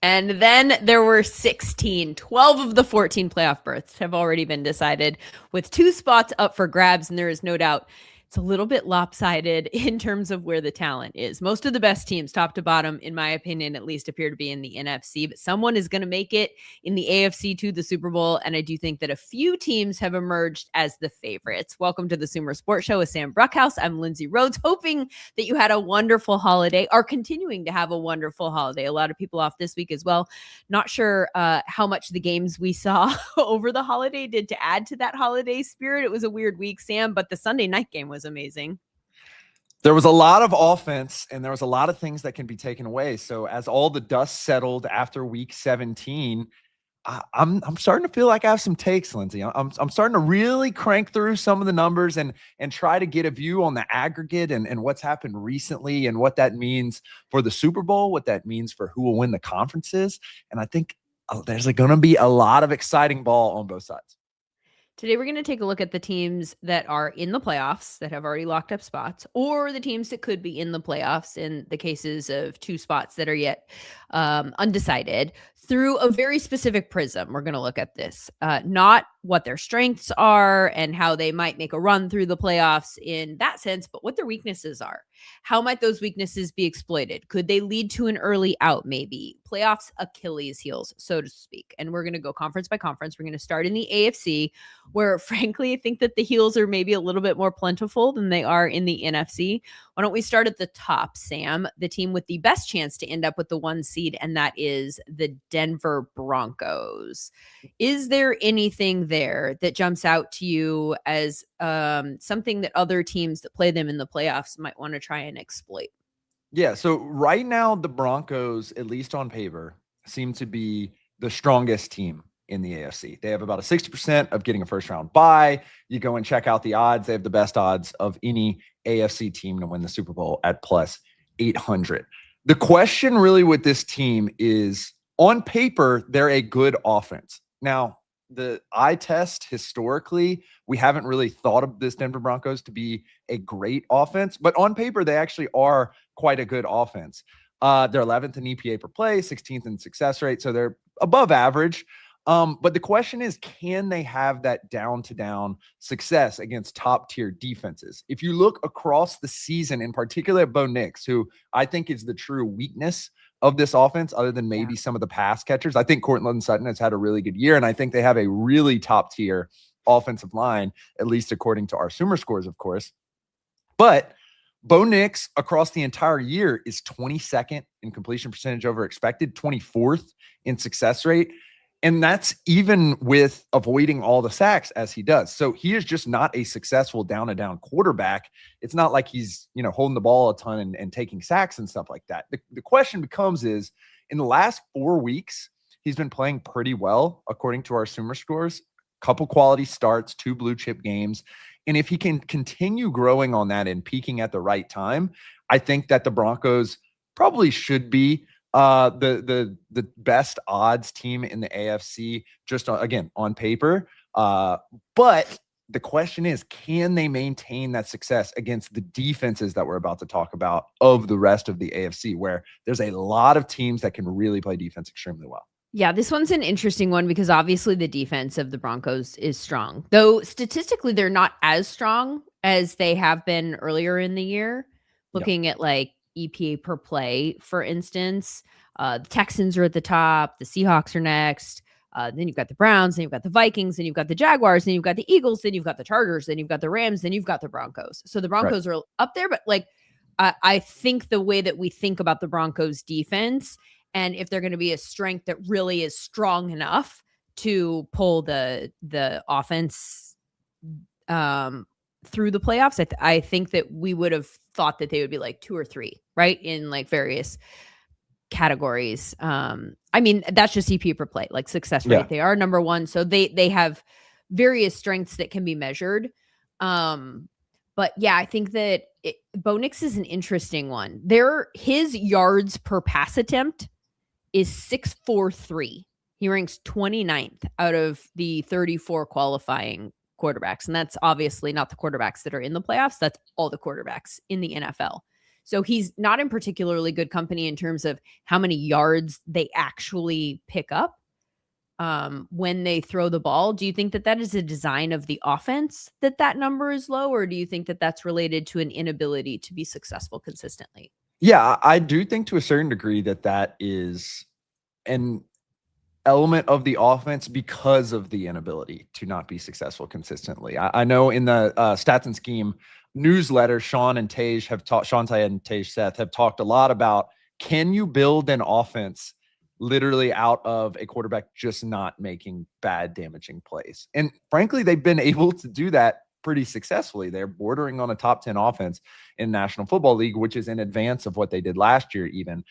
And then there were 16. 12 of the 14 playoff berths have already been decided, with 2 spots up for grabs. And there is no doubt it's a little bit lopsided in terms of where the talent is. Most of the best teams, top to bottom, in my opinion, at least appear to be in the NFC, but someone is going to make it in the AFC to the Super Bowl. And I do think that a few teams have emerged as the favorites. Welcome to the SumerSports Show with Sam Bruckhouse. I'm Lindsay Rhodes, hoping that you had a wonderful holiday, are continuing to have a wonderful holiday. A lot of people off this week as well. Not sure how much the games we saw over the holiday did to add to that holiday spirit. It was a weird week, Sam, but the Sunday night game was amazing. There was a lot of offense and there was a lot of things that can be taken away. So as all the dust settled after week 17, I'm starting to feel like I have some takes, Lindsay. I'm starting to really crank through some of the numbers and try to get a view on the aggregate and what's happened recently and what that means for the Super Bowl, what that means for who will win the conferences. And I think there's going to be a lot of exciting ball on both sides. Today, we're going to take a look at the teams that are in the playoffs that have already locked up spots, or the teams that could be in the playoffs in the cases of 2 spots that are yet undecided, through a very specific prism. We're going to look at this, not what their strengths are and how they might make a run through the playoffs in that sense, but what their weaknesses are. How might those weaknesses be exploited? Could they lead to an early out, maybe? Playoffs Achilles heels, so to speak. And we're going to go conference by conference. We're going to start in the AFC, where frankly, I think that the heels are maybe a little bit more plentiful than they are in the NFC. Why don't we start at the top, Sam? The team with the best chance to end up with the 1 seed, and that is the Denver Broncos. Is there anything there that jumps out to you as something that other teams that play them in the playoffs might want to try and exploit? Yeah, so right now the Broncos, at least on paper, seem to be the strongest team in the AFC. They have about a 60% of getting a first round bye. You go and check out the odds. They have the best odds of any AFC team to win the Super Bowl at plus 800. The question really with this team is, on paper, they're a good offense. Now, the eye test historically, we haven't really thought of this Denver Broncos to be a great offense, but on paper, they actually are quite a good offense. They're 11th in EPA per play, 16th in success rate, so they're above average. But the question is, can they have that down-to-down success against top-tier defenses? If you look across the season, in particular at Bo Nix, who I think is the true weakness of this offense, other than maybe some of the pass catchers, I think Courtland Sutton has had a really good year, and I think they have a really top-tier offensive line, at least according to our SumerScores, of course. But Bo Nix across the entire year is 22nd in completion percentage over expected, 24th in success rate. And that's even with avoiding all the sacks as he does. So he is just not a successful down-and-down quarterback. It's not like he's, holding the ball a ton and taking sacks and stuff like that. The question becomes is, in the last 4 weeks, he's been playing pretty well, according to our SumerScores. Couple quality starts, 2 blue-chip games. And if he can continue growing on that and peaking at the right time, I think that the Broncos probably should be the best odds team in the AFC, just again on paper. But the question is, can they maintain that success against the defenses that we're about to talk about of the rest of the AFC, where there's a lot of teams that can really play defense extremely well? Yeah, this one's an interesting one because obviously the defense of the Broncos is strong, though statistically they're not as strong as they have been earlier in the year. Looking at like EPA per play, for instance, the Texans are at the top, the Seahawks are next. Then you've got the Browns, then you've got the Vikings, then you've got the Jaguars, then you've got the Eagles, then you've got the Chargers, then you've got the Rams, then you've got the Broncos. So the Broncos are up there, but I think the way that we think about the Broncos defense, and if they're going to be a strength that really is strong enough to pull the offense through the playoffs, I think that we would have thought that they would be like 2 or 3, right? In like various categories. I mean, that's just CP per play, like success rate. Yeah. They are number 1. So they have various strengths that can be measured. But yeah, I think that Bo Nix is an interesting one. His yards per pass attempt is 6.43. He ranks 29th out of the 34 qualifying quarterbacks. And that's obviously not the quarterbacks that are in the playoffs. That's all the quarterbacks in the NFL. So he's not in particularly good company in terms of how many yards they actually pick up when they throw the ball. Do you think that that is a design of the offense that that number is low, or do you think that that's related to an inability to be successful consistently? Yeah, I do think to a certain degree that that is an element of the offense because of the inability to not be successful consistently. I know in the Stats and Scheme newsletter, Sean Tay and Tej Seth have talked a lot about, can you build an offense literally out of a quarterback just not making bad, damaging plays? And frankly, they've been able to do that pretty successfully. They're bordering on a top 10 offense in National Football League, which is in advance of what they did last year even.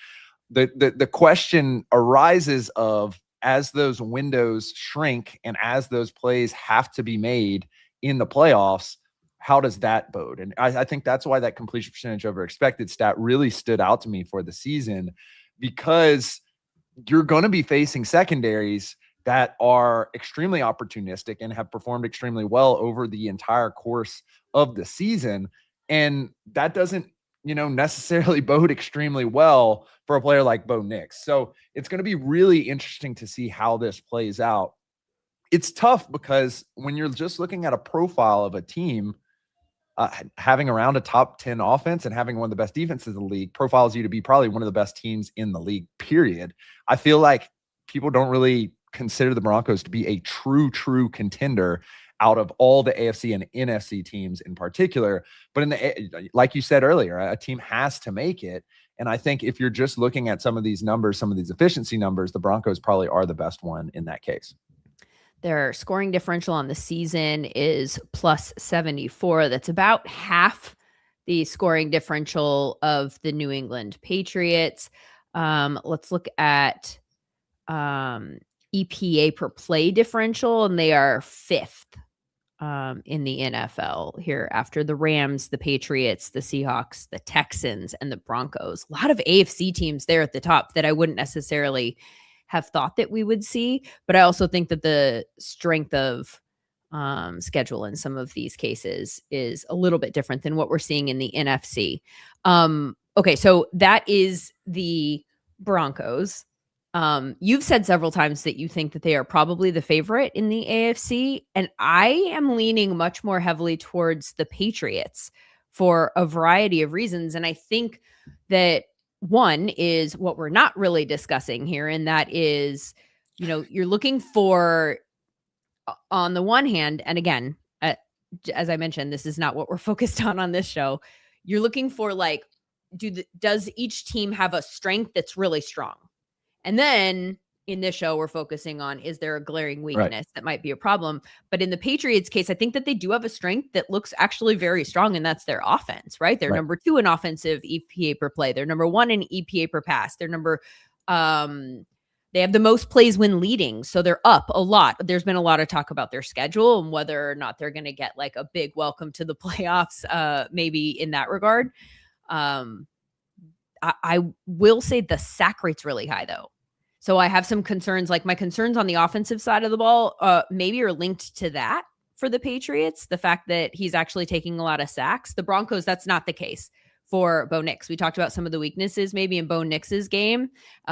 The question arises of, as those windows shrink and as those plays have to be made in the playoffs, how does that bode? And I think that's why that completion percentage over expected stat really stood out to me for the season, because you're going to be facing secondaries that are extremely opportunistic and have performed extremely well over the entire course of the season. And that doesn't, necessarily bode extremely well for a player like Bo Nix. So it's going to be really interesting to see how this plays out. It's tough because when you're just looking at a profile of a team, having around a top 10 offense and having one of the best defenses in the league profiles you to be probably one of the best teams in the league, period. I feel like people don't really consider the Broncos to be a true contender out of all the AFC and NFC teams in particular. But like you said earlier, a team has to make it. And I think if you're just looking at some of these numbers, some of these efficiency numbers, the Broncos probably are the best one in that case. Their scoring differential on the season is plus 74. That's about half the scoring differential of the New England Patriots. Let's look at EPA per play differential, and they are fifth in the NFL here after the Rams, the Patriots, the Seahawks, the Texans, and the Broncos. A lot of AFC teams there at the top that I wouldn't necessarily have thought that we would see, but I also think that the strength of schedule in some of these cases is a little bit different than what we're seeing in the NFC. Okay, so that is the Broncos. You've said several times that you think that they are probably the favorite in the AFC, and I am leaning much more heavily towards the Patriots for a variety of reasons. And I think that one is what we're not really discussing here, and that is, you're looking for, on the one hand, and again, as I mentioned, this is not what we're focused on this show. You're looking for, like, does each team have a strength that's really strong? And then in this show, we're focusing on, is there a glaring weakness that might be a problem? But in the Patriots case, I think that they do have a strength that looks actually very strong, and that's their offense, right? They're number 2 in offensive EPA per play. They're number 1 in EPA per pass. They're they have the most plays when leading. So they're up a lot. There's been a lot of talk about their schedule and whether or not they're going to get like a big welcome to the playoffs, maybe in that regard. I will say the sack rate's really high, though. So I have some concerns, like my concerns on the offensive side of the ball, maybe are linked to that for the Patriots. The fact that he's actually taking a lot of sacks. The Broncos, that's not the case for Bo Nix. We talked about some of the weaknesses maybe in Bo Nix's game.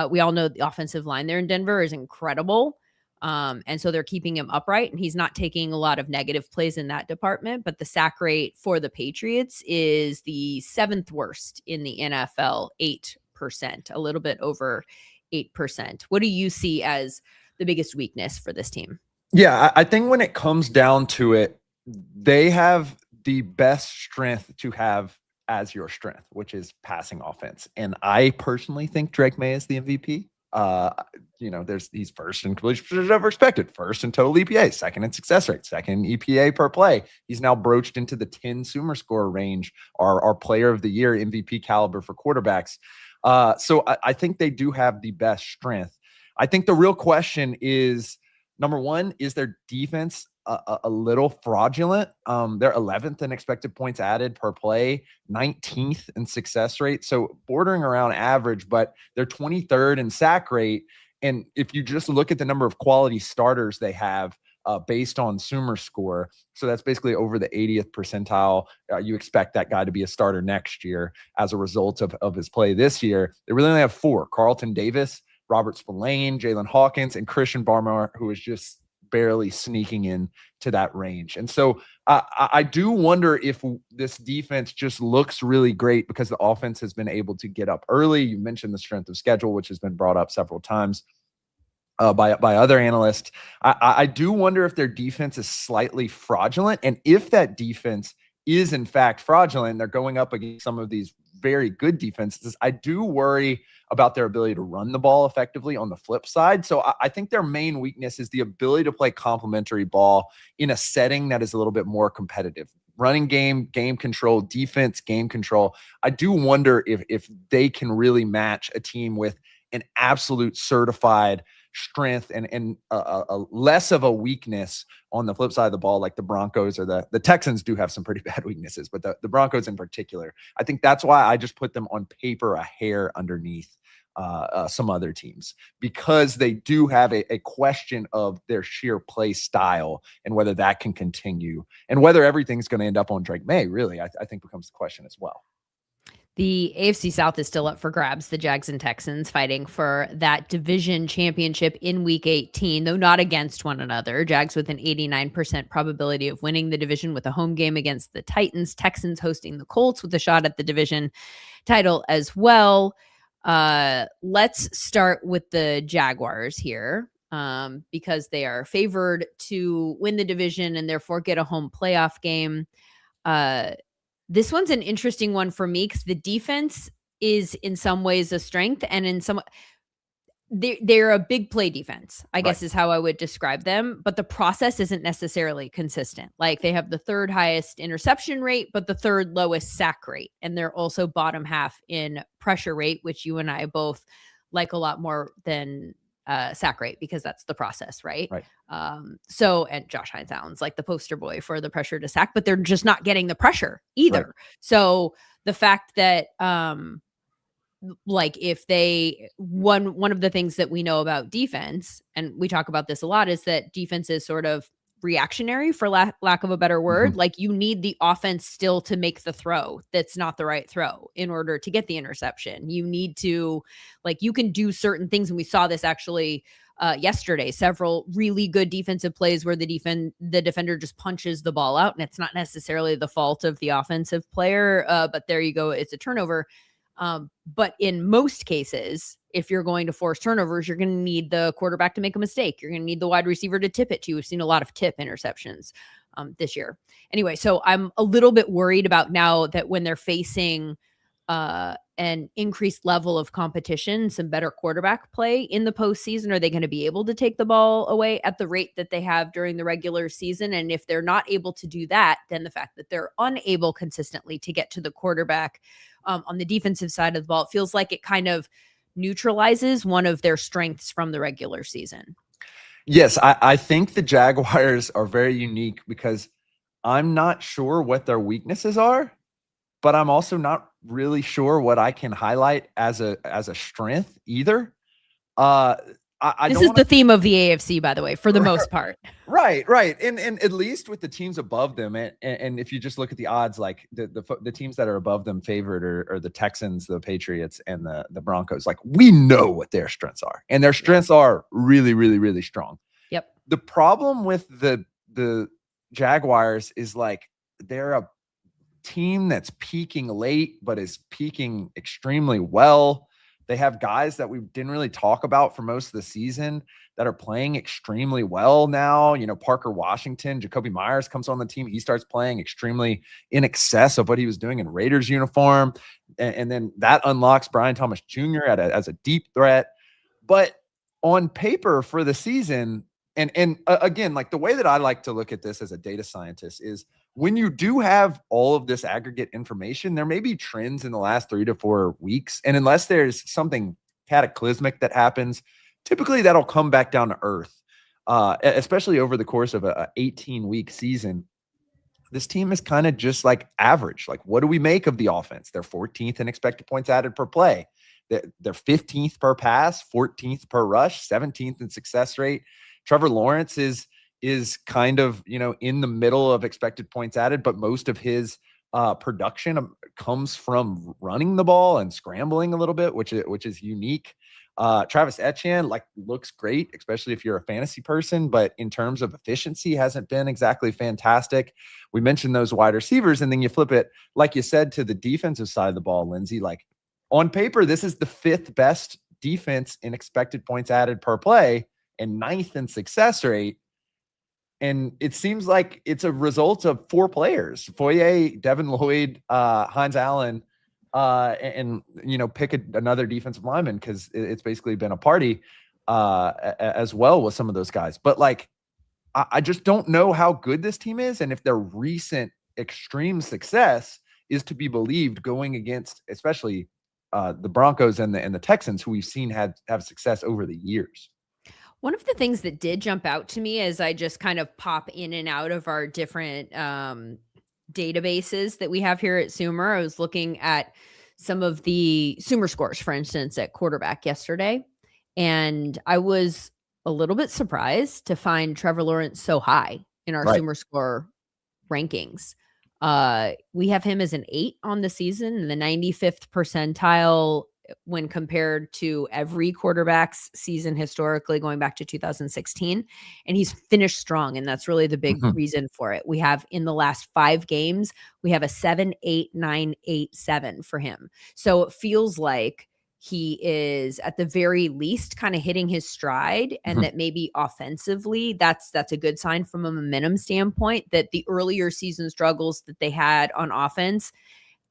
We all know the offensive line there in Denver is incredible. And so they're keeping him upright, and he's not taking a lot of negative plays in that department. But the sack rate for the Patriots is the 7th worst in the NFL, 8%, a little bit over 8%. What do you see as the biggest weakness for this team? Yeah, I think when it comes down to it, they have the best strength to have as your strength, which is passing offense. And I personally think Drake May is the MVP. He's first in completion percentage over expected, first in total EPA, second in success rate, second EPA per play. He's now broached into the 10 SumerScore range, our player of the year MVP caliber for quarterbacks. So I think they do have the best strength. I think the real question is, number one, is their defense a little fraudulent? They're 11th in expected points added per play, 19th in success rate. So bordering around average, but they're 23rd in sack rate. And if you just look at the number of quality starters they have, based on SumerScore. So that's basically over the 80th percentile. You expect that guy to be a starter next year as a result of his play this year. They really only have 4: Carlton Davis, Robert Spillane, Jalen Hawkins, and Christian Barmore, who is just barely sneaking in to that range. And so I do wonder if this defense just looks really great because the offense has been able to get up early. You mentioned the strength of schedule, which has been brought up several times by other analysts. I do wonder if their defense is slightly fraudulent. And if that defense is in fact fraudulent, they're going up against some of these very good defenses. I do worry about their ability to run the ball effectively on the flip side. So I think their main weakness is the ability to play complementary ball in a setting that is a little bit more competitive. Running game, game control, defense, game control. I do wonder if they can really match a team with an absolute certified strength and a less of a weakness on the flip side of the ball, like the Broncos or the Texans do have some pretty bad weaknesses, but the Broncos in particular. I think that's why I just put them on paper a hair underneath some other teams, because they do have a question of their sheer play style and whether that can continue, and whether everything's going to end up on Drake May, really, I think becomes the question as well. The AFC South is still up for grabs. The Jags and Texans fighting for that division championship in Week 18, though not against one another. Jags with an 89% probability of winning the division with a home game against the Titans. Texans hosting the Colts with a shot at the division title as well. Let's start with the Jaguars here, because they are favored to win the division and therefore get a home playoff game. This one's an interesting one for me because the defense is in some ways a strength, and in some they're a big play defense, I guess is how I would describe them. But the process isn't necessarily consistent. Like, they have the 3rd highest interception rate, but the 3rd lowest sack rate. And they're also bottom half in pressure rate, which you and I both like a lot more than sack rate, because that's the process, right? So, and Josh Hines sounds like the poster boy for the pressure to sack, but they're just not getting the pressure either. So the fact that like, if they one of the things that we know about defense, and we talk about this a lot, is that defense is sort of reactionary, for lack of a better word. Like, you need the offense still to make the throw that's not the right throw in order to get the interception. You need to, like, you can do certain things, and we saw this actually yesterday, several really good defensive plays where the defender just punches the ball out, and it's not necessarily the fault of the offensive player, but there you go, it's a turnover. But in most cases, if you're going to force turnovers, you're going to need the quarterback to make a mistake. You're going to need the wide receiver to tip it to you. We've seen a lot of tip interceptions this year. Anyway, so I'm a little bit worried about now that when they're facing an increased level of competition, some better quarterback play in the postseason, are they going to be able to take the ball away at the rate that they have during the regular season? And if they're not able to do that, then the fact that they're unable consistently to get to the quarterback on the defensive side of the ball, it feels like it kind of neutralizes one of their strengths from the regular season. Yes, I think the Jaguars are very unique because I'm not sure what their weaknesses are, but I'm also not really sure what I can highlight as a strength either. This is the theme of the AFC, by the way, for the most part. Right. And at least with the teams above them, and if you just look at the odds, like the teams that are above them favored are the Texans, the Patriots, and the Broncos. Like, we know what their strengths are, and their strengths are really, really, really strong. Yep. The problem with the Jaguars is, like, they're a team that's peaking late, but is peaking extremely well. They have guys that we didn't really talk about for most of the season that are playing extremely well now. You know, Parker Washington, Jacoby Myers comes on the team. He starts playing extremely in excess of what he was doing in Raiders uniform. And then that unlocks Brian Thomas Jr. as a deep threat. But on paper for the season, and again, like, the way that I like to look at this as a data scientist is, when you do have all of this aggregate information, there may be trends in the last 3 to 4 weeks. And unless there's something cataclysmic that happens, typically that'll come back down to earth, especially over the course of a 18-week season. This team is kind of just like average. Like, what do we make of the offense? They're 14th in expected points added per play. They're 15th per pass, 14th per rush, 17th in success rate. Trevor Lawrence is is kind of, in the middle of expected points added, but most of his production comes from running the ball and scrambling a little bit, which is unique. Travis Etienne looks great, especially if you're a fantasy person, but in terms of efficiency, hasn't been exactly fantastic. We mentioned those wide receivers, and then you flip it, like you said, to the defensive side of the ball, Lindsay. Like on paper, this is the 5th best defense in expected points added per play and 9th in success rate. And it seems like it's a result of 4 players: Foye, Devin Lloyd, Hines Allen, and pick another defensive lineman, because it's basically been a party as well with some of those guys. But I just don't know how good this team is, and if their recent extreme success is to be believed going against, especially the Broncos and the Texans, who we've seen have success over the years. One of the things that did jump out to me as I just kind of pop in and out of our different databases that we have here at Sumer, I was looking at some of the Sumer scores, for instance, at quarterback yesterday. And I was a little bit surprised to find Trevor Lawrence so high in our Sumer score rankings. We have him as an 8 on the season, in the 95th percentile when compared to every quarterback's season historically, going back to 2016. And he's finished strong, and that's really the big reason for it. We have, in the last 5 games, we have a 7.8987 for him. So it feels like he is at the very least kind of hitting his stride, and that maybe offensively that's a good sign from a momentum standpoint, that the earlier season struggles that they had on offense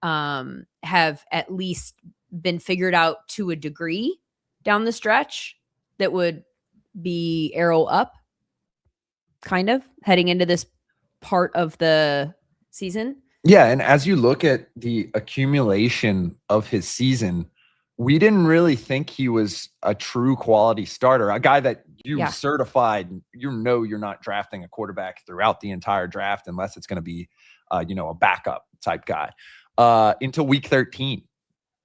have at least been figured out to a degree down the stretch that would be arrow up, kind of heading into this part of the season. Yeah. And as you look at the accumulation of his season, we didn't really think he was a true quality starter, a guy that you certified, you're not drafting a quarterback throughout the entire draft unless it's going to be, a backup type guy until week 13.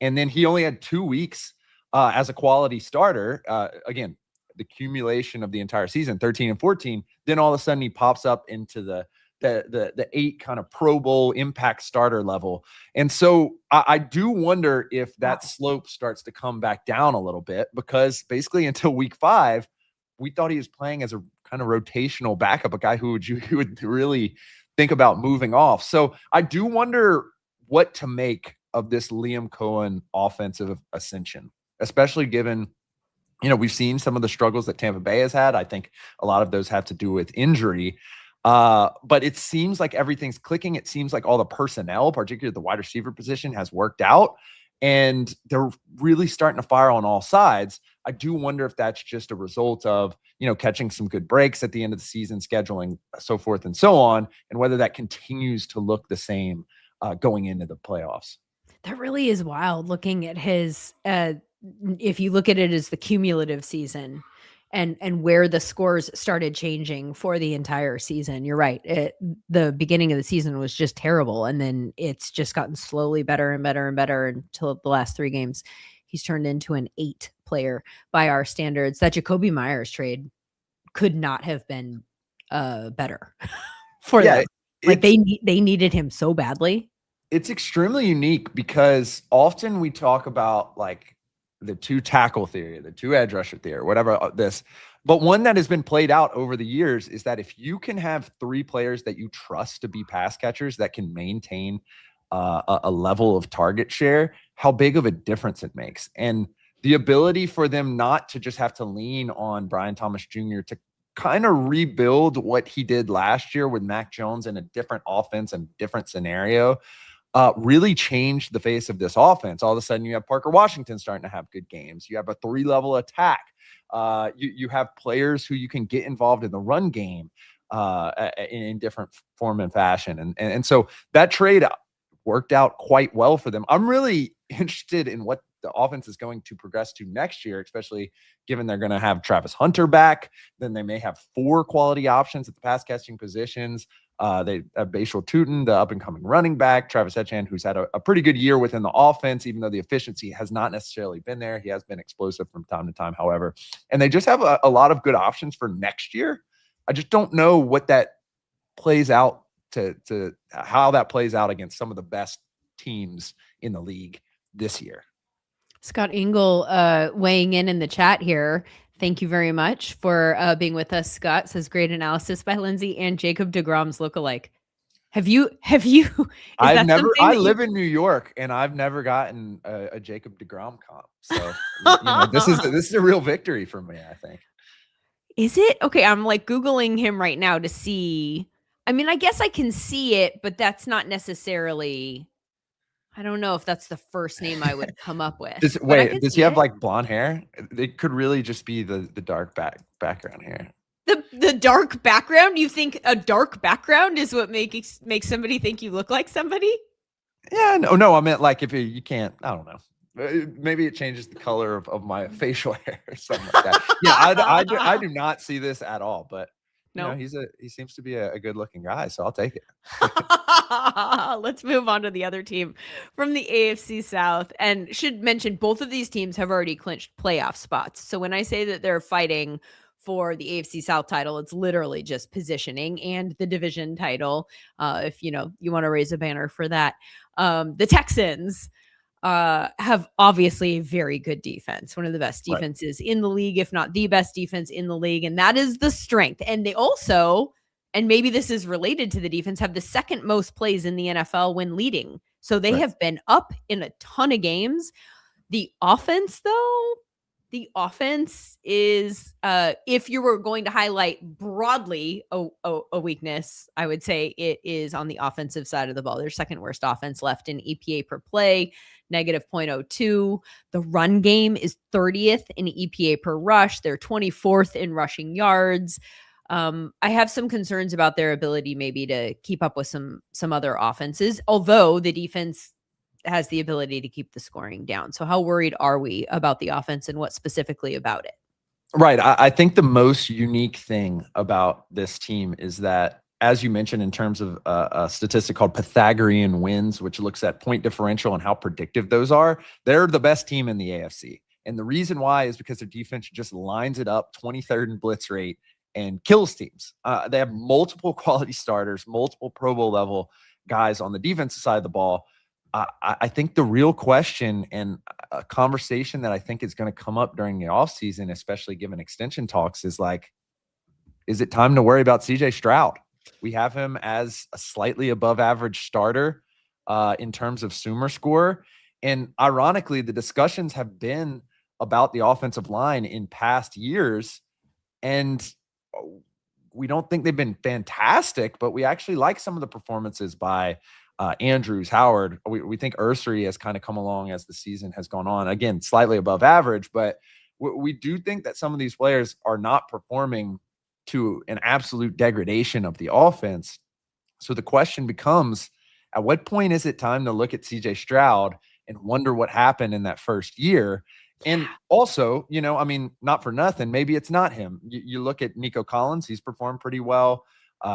And then he only had 2 weeks as a quality starter. Again, the accumulation of the entire season, 13 and 14. Then all of a sudden he pops up into the 8 kind of Pro Bowl impact starter level. And so I do wonder if that slope starts to come back down a little bit, because basically until week 5, we thought he was playing as a kind of rotational backup, a guy who would really think about moving off. So I do wonder what to make of this Liam Cohen offensive ascension, especially given, we've seen some of the struggles that Tampa Bay has had. I think a lot of those have to do with injury. But it seems like everything's clicking. It seems like all the personnel, particularly the wide receiver position, has worked out, and they're really starting to fire on all sides. I do wonder if that's just a result of, catching some good breaks at the end of the season, scheduling, so forth and so on, and whether that continues to look the same going into the playoffs. That really is wild, looking at his if you look at it as the cumulative season and where the scores started changing for the entire season. You're right. The beginning of the season was just terrible, and then it's just gotten slowly better and better and better until the last 3 games. He's turned into an 8 player by our standards. That Jacoby Myers trade could not have been better for them. Like they needed him so badly. It's extremely unique, because often we talk about the 2 tackle theory, the 2 edge rusher theory, whatever this, but one that has been played out over the years is that if you can have 3 players that you trust to be pass catchers that can maintain a level of target share, how big of a difference it makes. And the ability for them not to just have to lean on Brian Thomas Jr. to kind of rebuild what he did last year with Mac Jones in a different offense and different scenario, really changed the face of this offense. All of a sudden, you have Parker Washington starting to have good games. You have a 3-level attack. You have players who you can get involved in the run game in different form and fashion. And so that trade worked out quite well for them. I'm really interested in what the offense is going to progress to next year, especially given they're going to have Travis Hunter back. Then they may have 4 quality options at the pass catching positions. They have Bashal Tutin, the up-and-coming running back, Travis Etienne, who's had a pretty good year within the offense, even though the efficiency has not necessarily been there. He has been explosive from time to time, however. And they just have a lot of good options for next year. I just don't know what that plays out to how that plays out against some of the best teams in the league this year. Scott Engel weighing in the chat here. Thank you very much for being with us, Scott. Says great analysis by Lindsay and Jacob deGrom's lookalike. Have you, I live in New York and I've never gotten a Jacob deGrom comp. So, this is a real victory for me, I think. Is it? Okay, I'm like Googling him right now to see. I mean, I guess I can see it, but that's not necessarily, I don't know if that's the first name I would come up with. Does he have like blonde hair? It could really just be the dark background here. The dark background? You think a dark background is what makes somebody think you look like somebody? Yeah, no. I meant like if you can't, I don't know. Maybe it changes the color of my facial hair or something like that. Yeah, I do not see this at all. But no, he seems to be a good looking guy, so I'll take it. Let's move on to the other team from the AFC South, and should mention both of these teams have already clinched playoff spots. So when I say that they're fighting for the AFC South title, it's literally just positioning and the division title. If you want to raise a banner for that, the Texans have obviously a very good defense, one of the best defenses in the league, if not the best defense in the league, and that is the strength. And they also, and maybe this is related to the defense, have the second most plays in the NFL when leading. So they have been up in a ton of games. The offense, though, is, if you were going to highlight broadly a weakness, I would say it is on the offensive side of the ball. Their second worst offense left in EPA per play, negative 0.02. The run game is 30th in EPA per rush. They're 24th in rushing yards. I have some concerns about their ability maybe to keep up with some other offenses, although the defense has the ability to keep the scoring down. So how worried are we about the offense and what specifically about it? Right. I think the most unique thing about this team is that, as you mentioned, in terms of a statistic called Pythagorean wins, which looks at point differential and how predictive those are, they're the best team in the AFC. And the reason why is because their defense just lines it up 23rd in blitz rate and kills teams. They have multiple quality starters, multiple Pro Bowl level guys on the defensive side of the ball. I think the real question and a conversation that I think is going to come up during the offseason, especially given extension talks, is like, is it time to worry about CJ Stroud? We have him as a slightly above average starter in terms of SumerScore. And ironically, the discussions have been about the offensive line in past years. And we don't think they've been fantastic, but we actually like some of the performances by Andrews, Howard. We think Ursary has kind of come along as the season has gone on. Again, slightly above average, but we do think that some of these players are not performing to an absolute degradation of the offense. So the question becomes, at what point is it time to look at CJ Stroud and wonder what happened in that first year? And also, not for nothing, maybe it's not him. You look at Nico Collins, he's performed pretty well.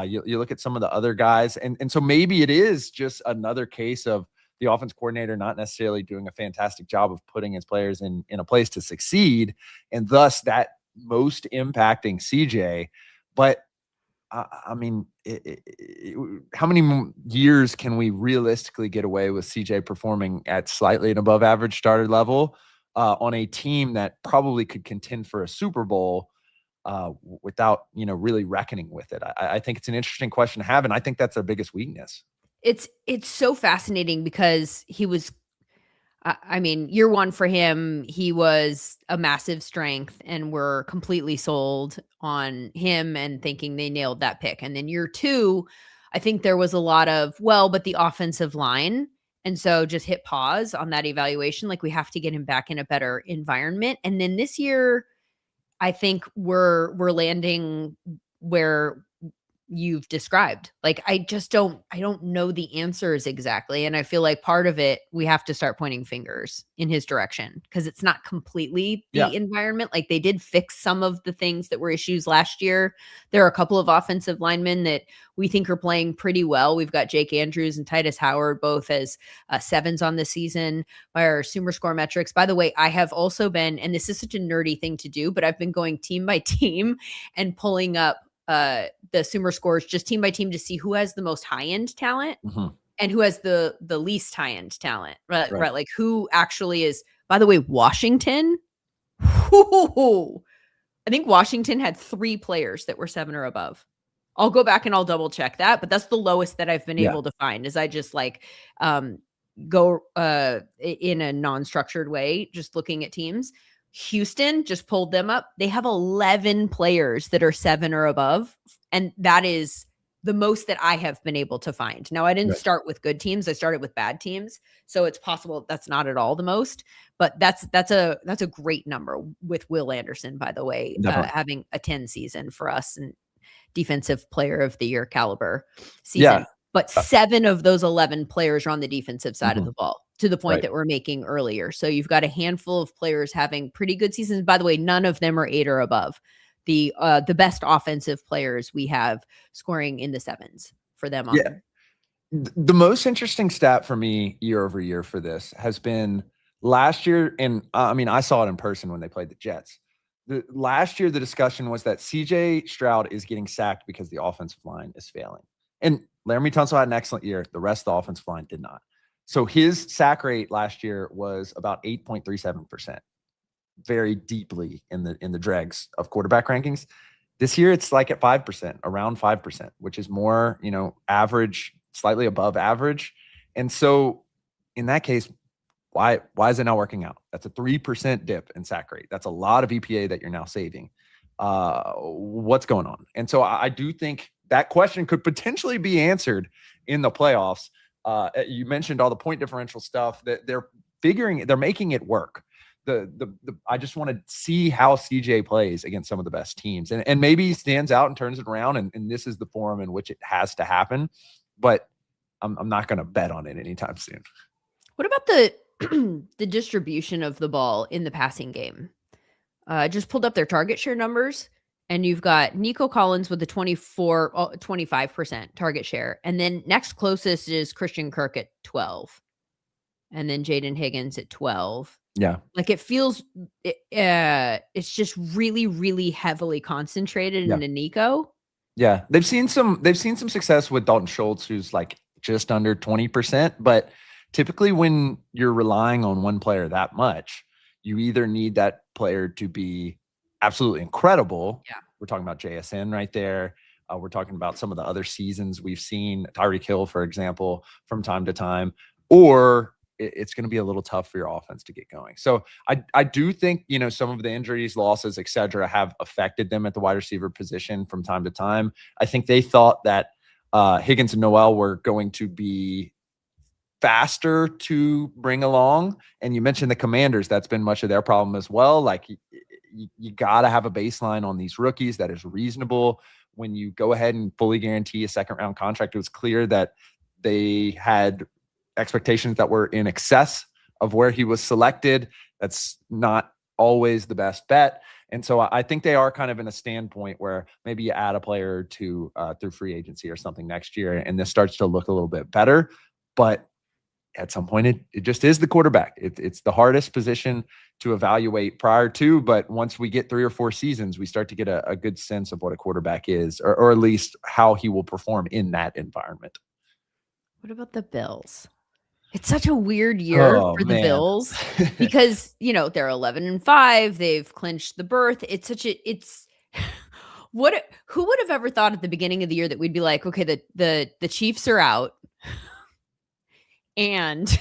You look at some of the other guys, and so maybe it is just another case of the offense coordinator not necessarily doing a fantastic job of putting his players in a place to succeed, and thus that most impacting CJ. But how many years can we realistically get away with CJ performing at slightly an above average starter level on a team that probably could contend for a Super Bowl without, really reckoning with it? I think it's an interesting question to have, and I think that's their biggest weakness. It's so fascinating because he was, year one for him, he was a massive strength, and we're completely sold on him and thinking they nailed that pick. And then year two, I think there was a lot of, but the offensive line. And so just hit pause on that evaluation. Like, we have to get him back in a better environment. And then this year, I think we're landing where you've described. Like, I don't know the answers exactly. And I feel like part of it, we have to start pointing fingers in his direction, because it's not completely the environment. Like, they did fix some of the things that were issues last year. There are a couple of offensive linemen that we think are playing pretty well. We've got Jake Andrews and Titus Howard, both as sevens on the season by our SumerScore metrics. By the way, I have also been, and this is such a nerdy thing to do, but I've been going team by team and pulling up the SumerSports just team by team to see who has the most high end talent Mhm. and who has the least high end talent, right? Right. Right, like who actually is. By the way, Washington. Whoo, I think Washington had 3 players that were 7 or above. I'll go back and I'll double check that, but that's the lowest that I've been Yeah. able to find is I just like go in a non-structured way, just looking at teams. Houston just pulled them up. They have 11 players that are 7 or above, and that is the most that I have been able to find. Now, I didn't Right. start with good teams. I started with bad teams. So it's possible that's not at all the most, but that's a great number with Will Anderson, by the way, Definitely. having a 10 season for us and defensive player of the year caliber Yeah. season. But 7 of those 11 players are on the defensive side of Mhm. the ball, to the point Right. that we're making earlier. So you've got a handful of players having pretty good seasons. By the way, none of them are 8 or above. The best offensive players we have scoring in the sevens for them Yeah. on. The most interesting stat for me year over year for this has been last year, and I mean, I saw it in person when they played the Jets. Last year, the discussion was that CJ Stroud is getting sacked because the offensive line is failing. And Laramie Tunsil had an excellent year. The rest of the offensive line did not. So his sack rate last year was about 8.37%, very deeply in the dregs of quarterback rankings. This year, it's like at 5%, around 5%, which is more, average, slightly above average. And so in that case, why is it not working out? That's a 3% dip in sack rate. That's a lot of EPA that you're now saving. What's going on? And so I do think that question could potentially be answered in the playoffs. You mentioned all the point differential stuff that they're making it work. I just want to see how CJ plays against some of the best teams, and maybe he stands out and turns it around, and this is the forum in which it has to happen. But I'm not going to bet on it anytime soon. What about the the distribution of the ball in the passing game? Just pulled up their target share numbers, and you've got Nico Collins with the 25% target share. And then next closest is Christian Kirk at 12. And then Jaden Higgins at 12. Yeah. Like it feels, it's just really, really heavily concentrated Yeah. into Nico. Yeah. They've seen some success with Dalton Schultz, who's like just under 20%. But typically when you're relying on one player that much, you either need that player to be absolutely incredible. Yeah. We're talking about JSN right there. We're talking about some of the other seasons we've seen, Tyreek Hill, for example, from time to time, or it's going to be a little tough for your offense to get going. So I do think, some of the injuries, losses, et cetera, have affected them at the wide receiver position from time to time. I think they thought that Higgins and Noel were going to be faster to bring along. And you mentioned the Commanders. That's been much of their problem as well. Like you got to have a baseline on these rookies that is reasonable. When you go ahead and fully guarantee a second round contract, it was clear that they had expectations that were in excess of where he was selected. That's not always the best bet. And so I think they are kind of in a standpoint where maybe you add a player or two through free agency or something next year, and this starts to look a little bit better. But at some point, it just is the quarterback. It's the hardest position to evaluate prior to, but once we get 3 or 4 seasons, we start to get a good sense of what a quarterback is, or at least how he will perform in that environment. What about the Bills? It's such a weird year Oh, for the man. Bills because, they're 11-5. They've clinched the berth. It's who would have ever thought at the beginning of the year that we'd be like, okay, the Chiefs are out. And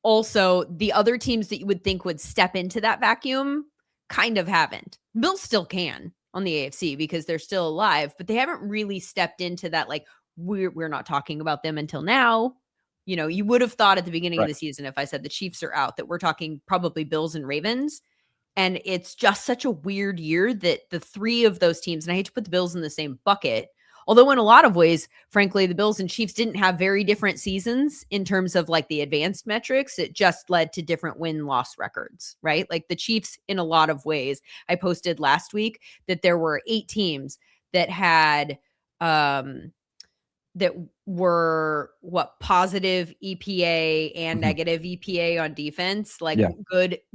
also the other teams that you would think would step into that vacuum kind of haven't. Bills still can on the AFC because they're still alive, but they haven't really stepped into that. Like we're not talking about them until now. You would have thought at the beginning of Right. the season, if I said the Chiefs are out, that we're talking probably Bills and Ravens. And it's just such a weird year that the 3 of those teams, and I hate to put the Bills in the same bucket, although in a lot of ways, frankly, the Bills and Chiefs didn't have very different seasons in terms of like the advanced metrics. It just led to different win-loss records, right? Like the Chiefs, in a lot of ways, I posted last week that there were 8 teams that had that were positive EPA and Mhm. negative EPA on defense, like Yeah.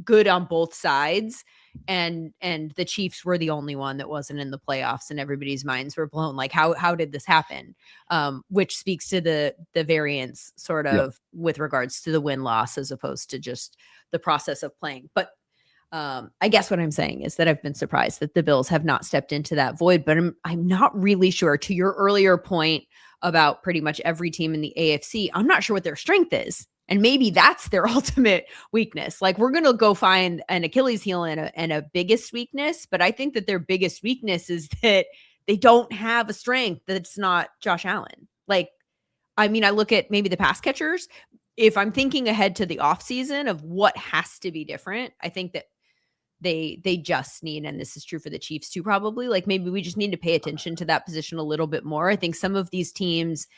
good on both sides. And the Chiefs were the only one that wasn't in the playoffs, and everybody's minds were blown. Like, how did this happen? Which speaks to the variance sort Yeah. of with regards to the win-loss as opposed to just the process of playing. But I guess what I'm saying is that I've been surprised that the Bills have not stepped into that void, but I'm not really sure. To your earlier point about pretty much every team in the AFC, I'm not sure what their strength is. And maybe that's their ultimate weakness. Like, we're going to go find an Achilles heel and a biggest weakness, but I think that their biggest weakness is that they don't have a strength that's not Josh Allen. Like, I mean, I look at maybe the pass catchers. If I'm thinking ahead to the offseason of what has to be different, I think that they just need, and this is true for the Chiefs too, probably, like, maybe we just need to pay attention to that position a little bit more. I think some of these teams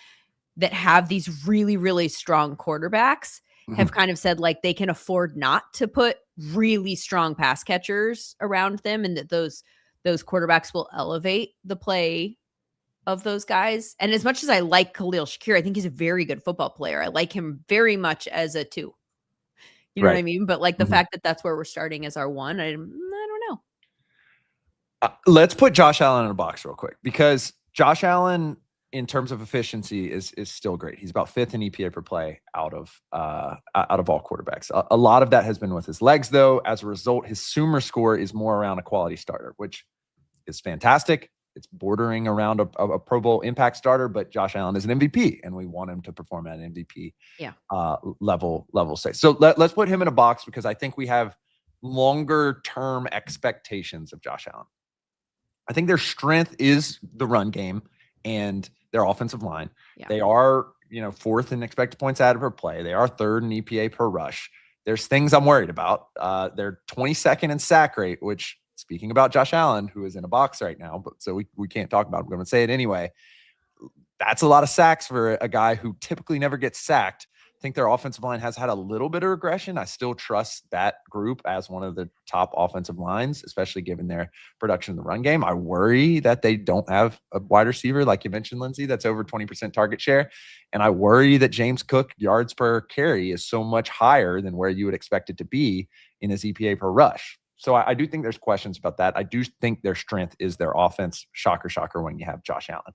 that have these really, really strong quarterbacks have Mhm. kind of said, like, they can afford not to put really strong pass catchers around them, and that those quarterbacks will elevate the play of those guys. And as much as I like Khalil Shakir, I think he's a very good football player. I like him very much as a 2. You know what Right. I mean? But, like, the Mhm. fact that that's where we're starting as our 1, I don't know. Let's put Josh Allen in a box real quick, because Josh Allen, in terms of efficiency, is still great. He's about 5th in EPA per play out of all quarterbacks. A lot of that has been with his legs, though. As a result, his Sumer score is more around a quality starter, which is fantastic. It's bordering around a Pro Bowl impact starter, but Josh Allen is an MVP, and we want him to perform at an MVP Yeah. level. Say so. Let's put him in a box, because I think we have longer term expectations of Josh Allen. I think their strength is the run game and their offensive line. Yeah. They are, 4th in expected points added per play. They are 3rd in EPA per rush. There's things I'm worried about. They're 22nd in sack rate, which, speaking about Josh Allen, who is in a box right now, but so we can't talk about it. I'm going to say it anyway. That's a lot of sacks for a guy who typically never gets sacked. I think their offensive line has had a little bit of regression. I still trust that group as one of the top offensive lines, especially given their production in the run game. I worry that they don't have a wide receiver, like you mentioned, Lindsay, that's over 20% target share. And I worry that James Cook yards per carry is so much higher than where you would expect it to be in his EPA per rush. So I do think there's questions about that. I do think their strength is their offense. Shocker, shocker, when you have Josh Allen.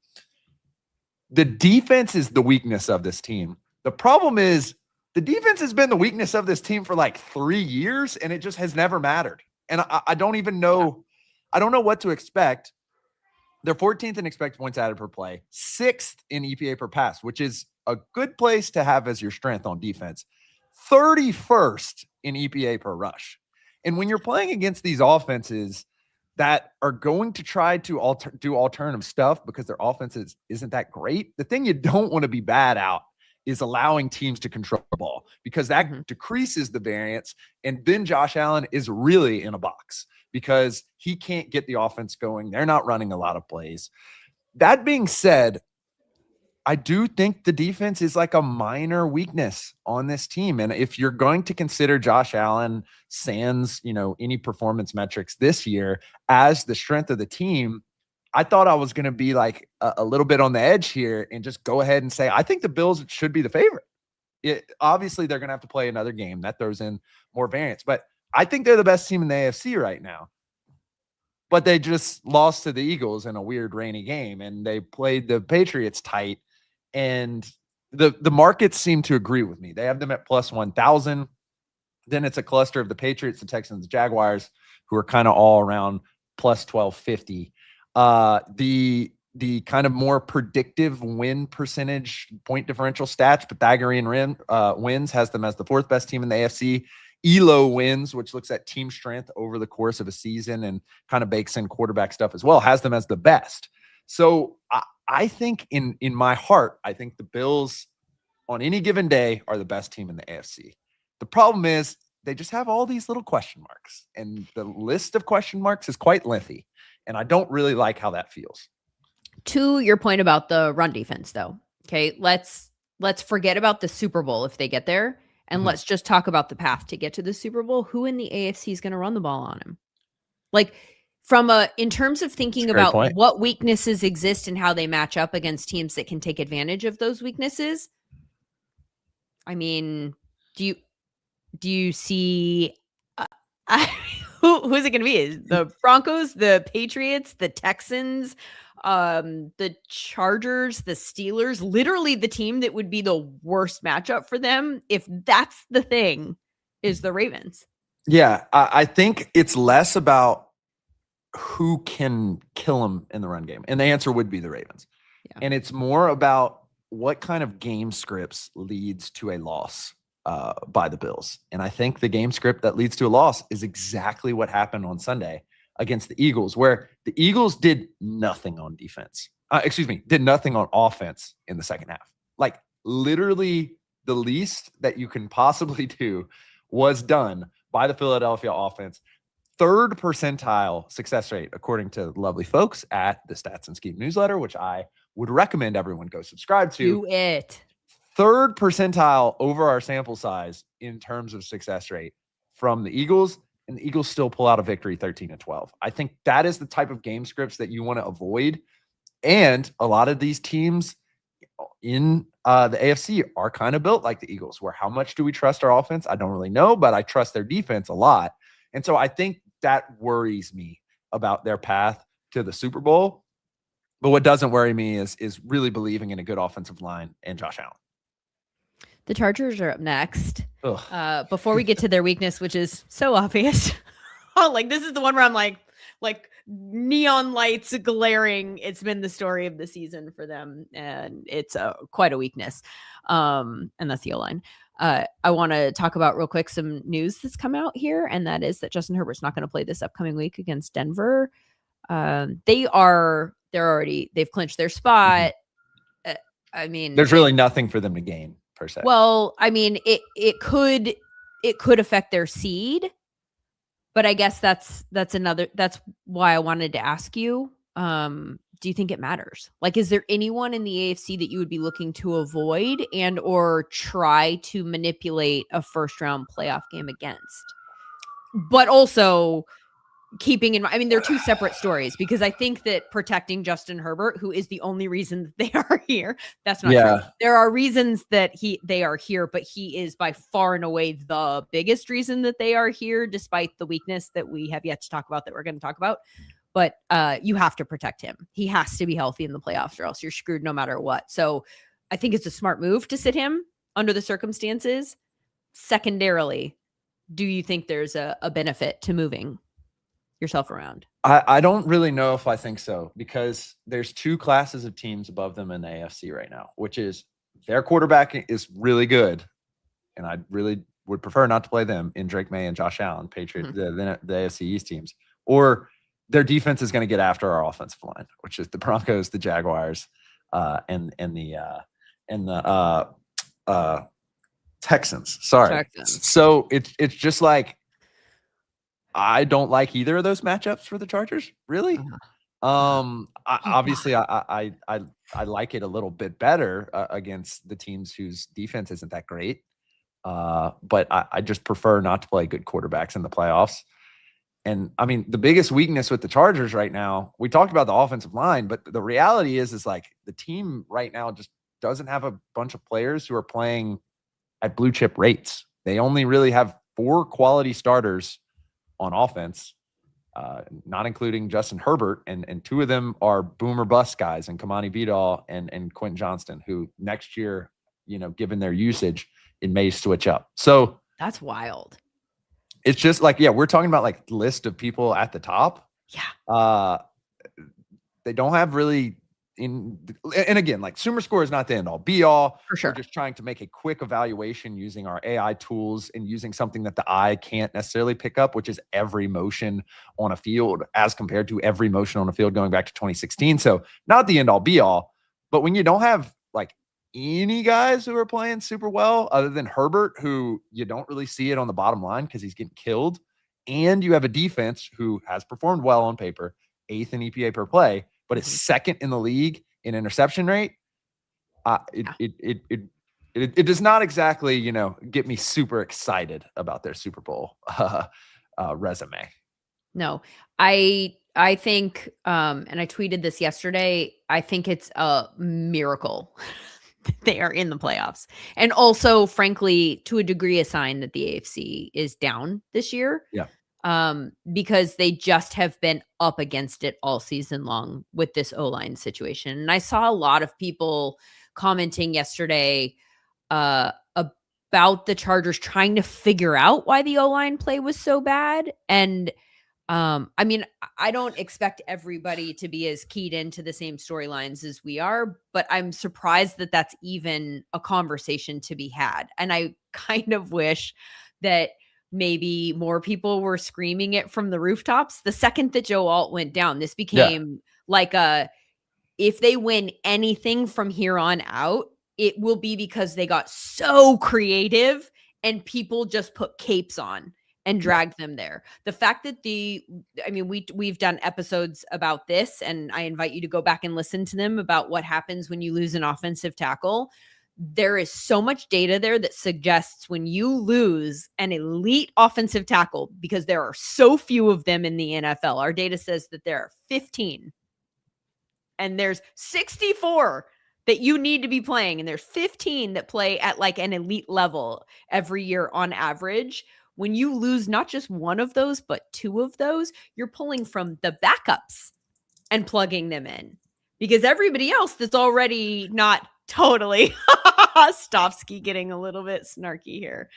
The defense is the weakness of this team. The problem is the defense has been the weakness of this team for like 3 years, and it just has never mattered. And I don't even know. I don't know what to expect. They're 14th in expected points added per play, 6th in EPA per pass, which is a good place to have as your strength on defense. 31st in EPA per rush. And when you're playing against these offenses that are going to try to do alternative stuff because their offense isn't that great, the thing you don't want to be bad out is allowing teams to control the ball, because that decreases the variance. And then Josh Allen is really in a box because he can't get the offense going. They're not running a lot of plays. That being said, I do think the defense is like a minor weakness on this team. And if you're going to consider Josh Allen sans, any performance metrics this year as the strength of the team, I thought I was going to be like a little bit on the edge here and just go ahead and say, I think the Bills should be the favorite. Obviously, they're going to have to play another game that throws in more variance, but I think they're the best team in the AFC right now. But they just lost to the Eagles in a weird rainy game, and they played the Patriots tight. And the markets seem to agree with me. They have them at plus 1,000. Then it's a cluster of the Patriots, the Texans, the Jaguars, who are kind of all around plus 1,250. The kind of more predictive win percentage point differential stats, Pythagorean wins has them as the 4th best team in the AFC. ELO wins, which looks at team strength over the course of a season and kind of bakes in quarterback stuff as well, has them as the best. So I think in my heart, I think the Bills on any given day are the best team in the AFC. The problem is they just have all these little question marks, and the list of question marks is quite lengthy, and I don't really like how that feels. To your point about the run defense, though, okay, let's forget about the Super Bowl if they get there, and let's just talk about the path to get to the Super Bowl. Who in the AFC is going to run the ball on him? Like, in terms of thinking great about point. what weaknesses exist and how they match up against teams that can take advantage of those weaknesses. I mean, do you see who's it going to be? Is the Broncos, the Patriots, the Texans, the Chargers, the Steelers, literally the team that would be the worst matchup for them if that's the thing is the Ravens. Yeah, I think it's less about who can kill them in the run game, and the answer would be the Ravens. Yeah. And it's more about what kind of game scripts leads to a loss by the Bills. And I think the game script that leads to a loss is exactly what happened on Sunday against the Eagles, where the Eagles did nothing on defense. Did nothing on offense in the second half. Like literally the least that you can possibly do was done by the Philadelphia offense. Third percentile success rate, according to the lovely folks at the Stats and Scheme newsletter, which I would recommend everyone go subscribe to. Do it. Third percentile over our sample size in terms of success rate from the Eagles, and the Eagles still pull out a victory 13-12. I think that is the type of game scripts that you want to avoid. And a lot of these teams in the AFC are kind of built like the Eagles, where how much do we trust our offense? I don't really know, but I trust their defense a lot. And so I think that worries me about their path to the Super Bowl. But what doesn't worry me is really believing in a good offensive line and Josh Allen. The Chargers are up next. Before we get to their weakness, which is so obvious. Like this is the one where I'm like neon lights glaring. It's been the story of the season for them, and it's quite a weakness. And that's the O-line. I want to talk about real quick some news that's come out here, and that is that Justin Herbert's not going to play this upcoming week against Denver. They've clinched their spot. I mean, there's really nothing for them to gain per se. Well, I mean, it could affect their seed, but I guess that's why I wanted to ask you. Do you think it matters? Like, is there anyone in the AFC that you would be looking to avoid and or try to manipulate a first round playoff game against? But also keeping in mind, I mean, they're two separate stories, because I think that protecting Justin Herbert, who is the only reason that they are here, that's not true. There are reasons that they are here, but he is by far and away the biggest reason that they are here, despite the weakness that we have yet to talk about that we're going to talk about. But you have to protect him. He has to be healthy in the playoffs, or else you're screwed no matter what. So I think it's a smart move to sit him under the circumstances. Secondarily, do you think there's a benefit to moving yourself around? I don't really know if I think so, because there's two classes of teams above them in the AFC right now, which is their quarterback is really good, and I really would prefer not to play them in Drake May and Josh Allen, Patriots, the AFC East teams, or their defense is going to get after our offensive line, which is the Broncos, the Jaguars, and the Texans. Sorry. Texans. So it's just like, I don't like either of those matchups for the Chargers, really. Obviously, I like it a little bit better against the teams whose defense isn't that great. But I just prefer not to play good quarterbacks in the playoffs. And I mean, the biggest weakness with the Chargers right now, we talked about the offensive line, but the reality is like the team right now just doesn't have a bunch of players who are playing at blue chip rates. They only really have 4 quality starters on offense, not including Justin Herbert, and 2 of them are boomer bust guys, and Kamani Vidal and Quentin Johnston, who next year, given their usage, it may switch up. So that's wild. It's just like, we're talking about like the list of people at the top. Yeah. They don't have really and again, like SumerScore is not the end all be all. For sure. We're just trying to make a quick evaluation using our AI tools and using something that the eye can't necessarily pick up, which is every motion on a field as compared to every motion on a field going back to 2016. So not the end all be all, but when you don't have like any guys who are playing super well other than Herbert, who you don't really see it on the bottom line because he's getting killed, and you have a defense who has performed well on paper, 8th in EPA per play, but is 2nd in the league in interception rate. It does not exactly, get me super excited about their Super Bowl resume. No, I I think, and I tweeted this yesterday, I think it's a miracle that they are in the playoffs. And also, frankly, to a degree, a sign that the AFC is down this year, Yeah. because they just have been up against it all season long with this O-line situation. And I saw a lot of people commenting yesterday about the Chargers trying to figure out why the O-line play was so bad. And I mean, I don't expect everybody to be as keyed into the same storylines as we are, but I'm surprised that that's even a conversation to be had. And I kind of wish that maybe more people were screaming it from the rooftops. The second that Joe Alt went down, this Yeah. became like if they win anything from here on out, it will be because they got so creative and people just put capes on and Yeah. dragged them there. The fact that we've done episodes about this, and I invite you to go back and listen to them about what happens when you lose an offensive tackle. There is so much data there that suggests when you lose an elite offensive tackle, because there are so few of them in the NFL, our data says that there are 15 and there's 64 that you need to be playing, and there's 15 that play at like an elite level every year on average. When you lose not just one of those, but two of those, you're pulling from the backups and plugging them in, because everybody else that's already not totally Stofsky getting a little bit snarky here.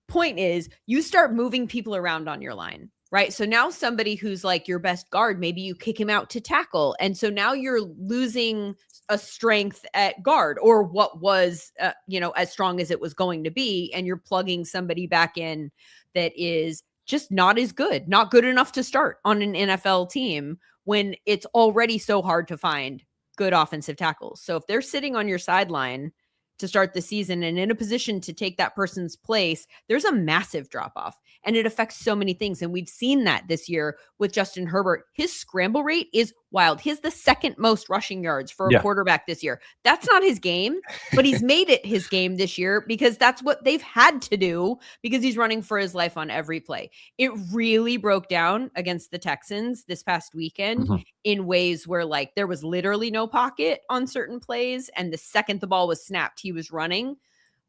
Point is, you start moving people around on your line, right? So now somebody who's like your best guard, maybe you kick him out to tackle. And so now you're losing a strength at guard, or what was, as strong as it was going to be. And you're plugging somebody back in that is just not as good, not good enough to start on an NFL team when it's already so hard to find good offensive tackles. So if they're sitting on your sideline to start the season and in a position to take that person's place, there's a massive drop off, and it affects so many things. And we've seen that this year with Justin Herbert. His scramble rate is wild. He has the second most rushing yards for a Yeah. quarterback this year. That's not his game, but he's made it his game this year because that's what they've had to do, because he's running for his life on every play. It really broke down against the Texans this past weekend Mhm. in ways where like there was literally no pocket on certain plays, and the second the ball was snapped, he was running.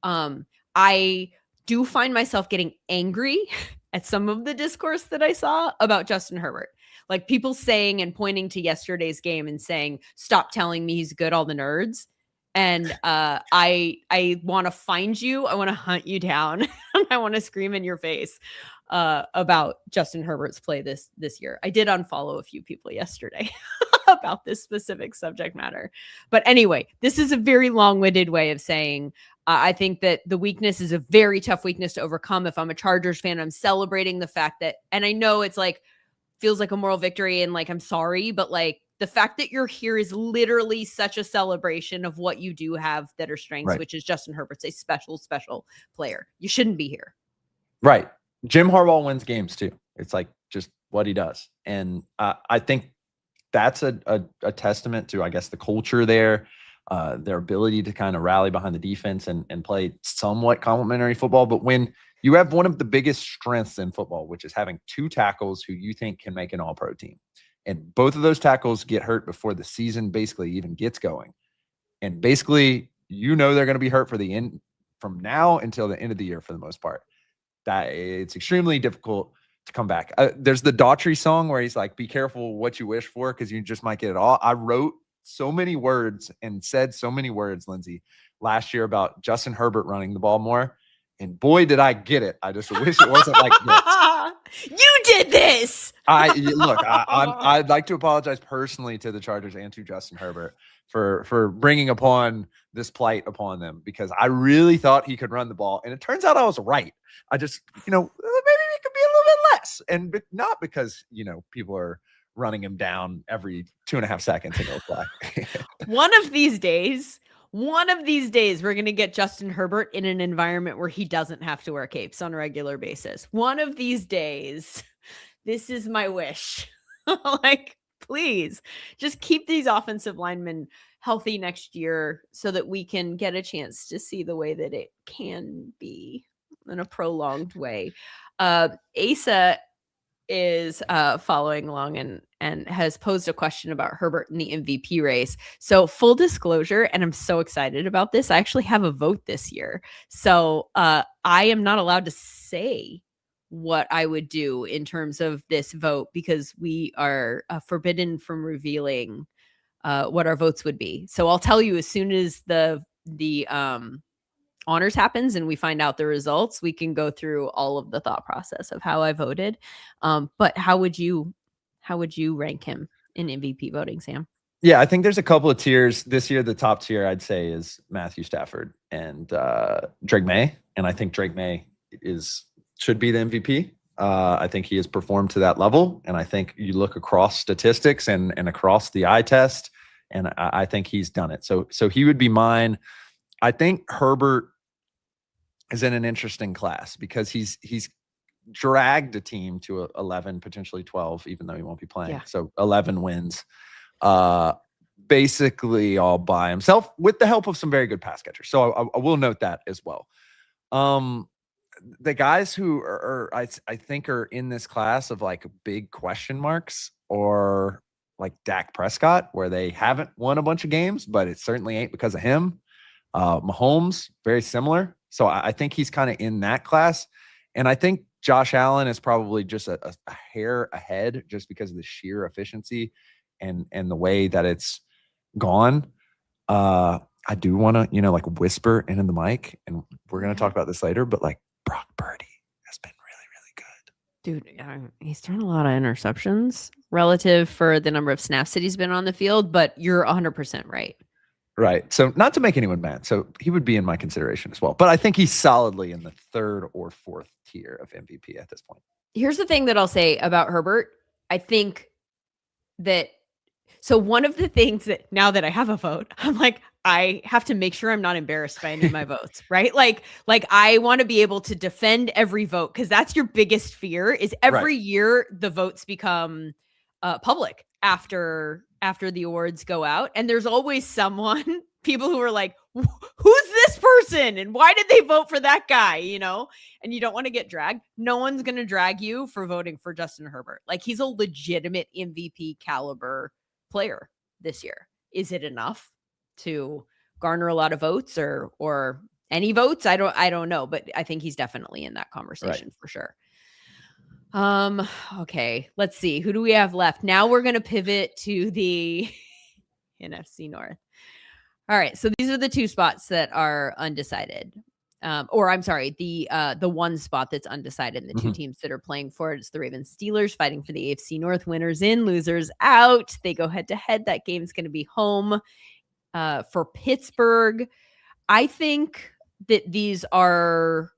I do find myself getting angry at some of the discourse that I saw about Justin Herbert. Like people saying and pointing to yesterday's game and saying, "Stop telling me he's good, all the nerds." And I want to find you. I want to hunt you down. I want to scream in your face about Justin Herbert's play this year. I did unfollow a few people yesterday about this specific subject matter. But anyway, this is a very long-winded way of saying I think that the weakness is a very tough weakness to overcome. If I'm a Chargers fan, I'm celebrating the fact that, and I know it's like, feels like a moral victory and like, I'm sorry, but like the fact that you're here is literally such a celebration of what you do have that are strengths, Right. which is Justin Herbert's a special, special player. You shouldn't be here. Right. Jim Harbaugh wins games too. It's like just what he does. And I think that's a testament to, I guess, the culture there, their ability to kind of rally behind the defense and play somewhat complementary football. But when you have one of the biggest strengths in football, which is having two tackles who you think can make an all-pro team, and both of those tackles get hurt before the season basically even gets going, and basically they're going to be hurt for the end from now until the end of the year for the most part, that it's extremely difficult to come back. There's the Daughtry song where he's like, be careful what you wish for, because you just might get it all. I wrote so many words and said so many words, Lindsay, last year about Justin Herbert running the ball more. And boy, did I get it. I just wish it wasn't like this. You did this. I'd like to apologize personally to the Chargers and to Justin Herbert for bringing upon this plight upon them, because I really thought he could run the ball. And it turns out I was right. I just, maybe it could be a little bit less, and not because, people are running him down every 2.5 seconds and he'll fly. One of these days, we're going to get Justin Herbert in an environment where he doesn't have to wear capes on a regular basis. One of these days, this is my wish. Like, please just keep these offensive linemen healthy next year so that we can get a chance to see the way that it can be in a prolonged way. Asa, is following along and has posed a question about Herbert in the MVP race. So full disclosure, and I'm so excited about this. I actually have a vote this year. So I am not allowed to say what I would do in terms of this vote because we are forbidden from revealing what our votes would be. So I'll tell you as soon as the honors happens and we find out the results, we can go through all of the thought process of how I voted. But how would you rank him in MVP voting, Sam? Yeah, I think there's a couple of tiers this year. The top tier I'd say is Matthew Stafford and Drake May, and I think Drake May should be the MVP. I think he has performed to that level, and I think you look across statistics and across the eye test, and I think he's done it. So he would be mine. I think Herbert is in an interesting class because he's dragged a team to 11, potentially 12, even though he won't be playing. Yeah. So 11 wins, basically all by himself with the help of some very good pass catchers. So I will note that as well. The guys who are I think are in this class of like big question marks or like Dak Prescott, where they haven't won a bunch of games, but it certainly ain't because of him. Mahomes, very similar. So I think he's kind of in that class. And I think Josh Allen is probably just a hair ahead just because of the sheer efficiency and the way that it's gone. I do want to, like whisper into the mic, and we're going to talk about this later, but like Brock Purdy has been really, really good. Dude, he's thrown a lot of interceptions relative for the number of snaps that he's been on the field, but you're 100% right. Right. So not to make anyone mad. So he would be in my consideration as well. But I think he's solidly in the third or fourth tier of MVP at this point. Here's the thing that I'll say about Herbert. I think that so one of the things that now that I have a vote, I'm like, I have to make sure I'm not embarrassed by any of my votes, right? Like I want to be able to defend every vote because that's your biggest fear is every year the votes become public after the awards go out. And there's always people who are like, who's this person? And why did they vote for that guy? And you don't want to get dragged. No one's going to drag you for voting for Justin Herbert. Like he's a legitimate MVP caliber player this year. Is it enough to garner a lot of votes or any votes? I don't know, but I think he's definitely in that conversation for sure. Okay, let's see. Who do we have left? Now we're going to pivot to the NFC North. All right, so these are the two spots that are undecided. Or I'm sorry, the one spot that's undecided and the two teams that are playing for it. It's the Ravens Steelers fighting for the AFC North, winners in, losers out. They go head to head. That game's going to be home for Pittsburgh. I think that these are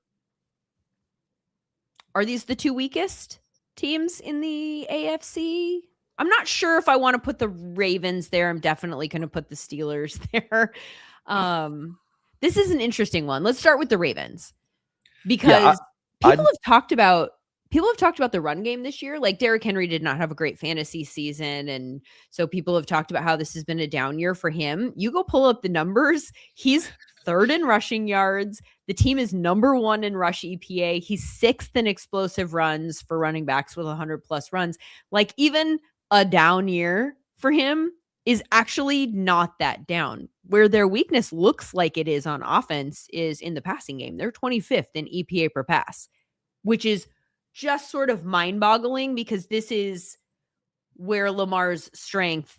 these the two weakest teams in the AFC? I'm not sure if I want to put the Ravens there. I'm definitely going to put the Steelers there. This is an interesting one. Let's start with the Ravens because people have talked about the run game this year. Like Derrick Henry did not have a great fantasy season. And so people have talked about how this has been a down year for him. You go pull up the numbers. He's third in rushing yards. The team is number one in rush EPA. He's sixth in explosive runs for running backs with 100 plus runs. Like even a down year for him is actually not that down. Where their weakness looks like it is on offense is in the passing game. They're 25th in EPA per pass, which is just sort of mind-boggling because this is where Lamar's strength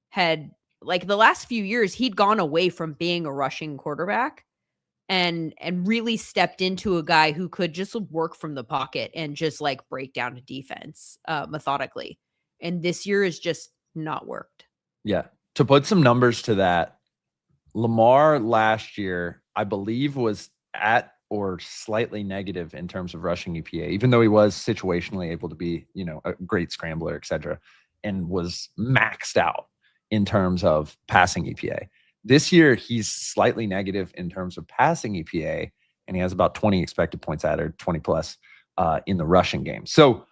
had, like the last few years, he'd gone away from being a rushing quarterback and really stepped into a guy who could just work from the pocket and just like break down a defense methodically. And this year has just not worked. Yeah. To put some numbers to that, Lamar last year, I believe, was at or slightly negative in terms of rushing EPA, even though he was situationally able to be, a great scrambler, et cetera, and was maxed out in terms of passing EPA. This year, he's slightly negative in terms of passing EPA, and he has about 20 expected points added, 20 plus in the rushing game. So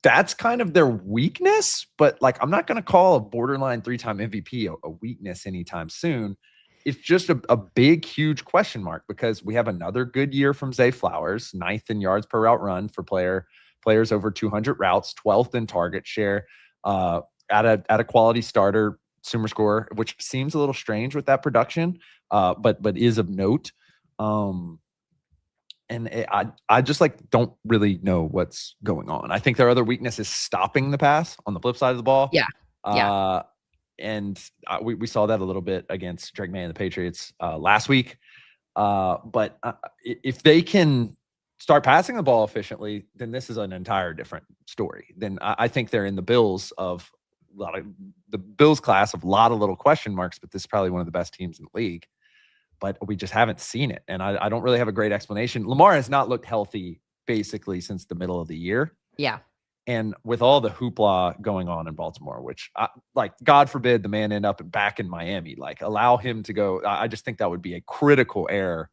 that's kind of their weakness, but like, I'm not going to call a borderline 3-time MVP a weakness anytime soon. It's just a big, huge question mark because we have another good year from Zay Flowers, 9th in yards per route run for players over 200 routes, 12th in target share, at a quality starter SumerScore, which seems a little strange with that production, but is of note. I just like don't really know what's going on. I think their other weakness is stopping the pass on the flip side of the ball. Yeah. Yeah. And we saw that a little bit against Drake May and the Patriots last week. But if they can start passing the ball efficiently, then this is an entire different story. Then I think they're in the Bills of the Bills class of a lot of little question marks, but this is probably one of the best teams in the league. But we just haven't seen it. And I don't really have a great explanation. Lamar has not looked healthy basically since the middle of the year. Yeah. And with all the hoopla going on in Baltimore, which God forbid the man end up back in Miami, like allow him to go. I just think that would be a critical error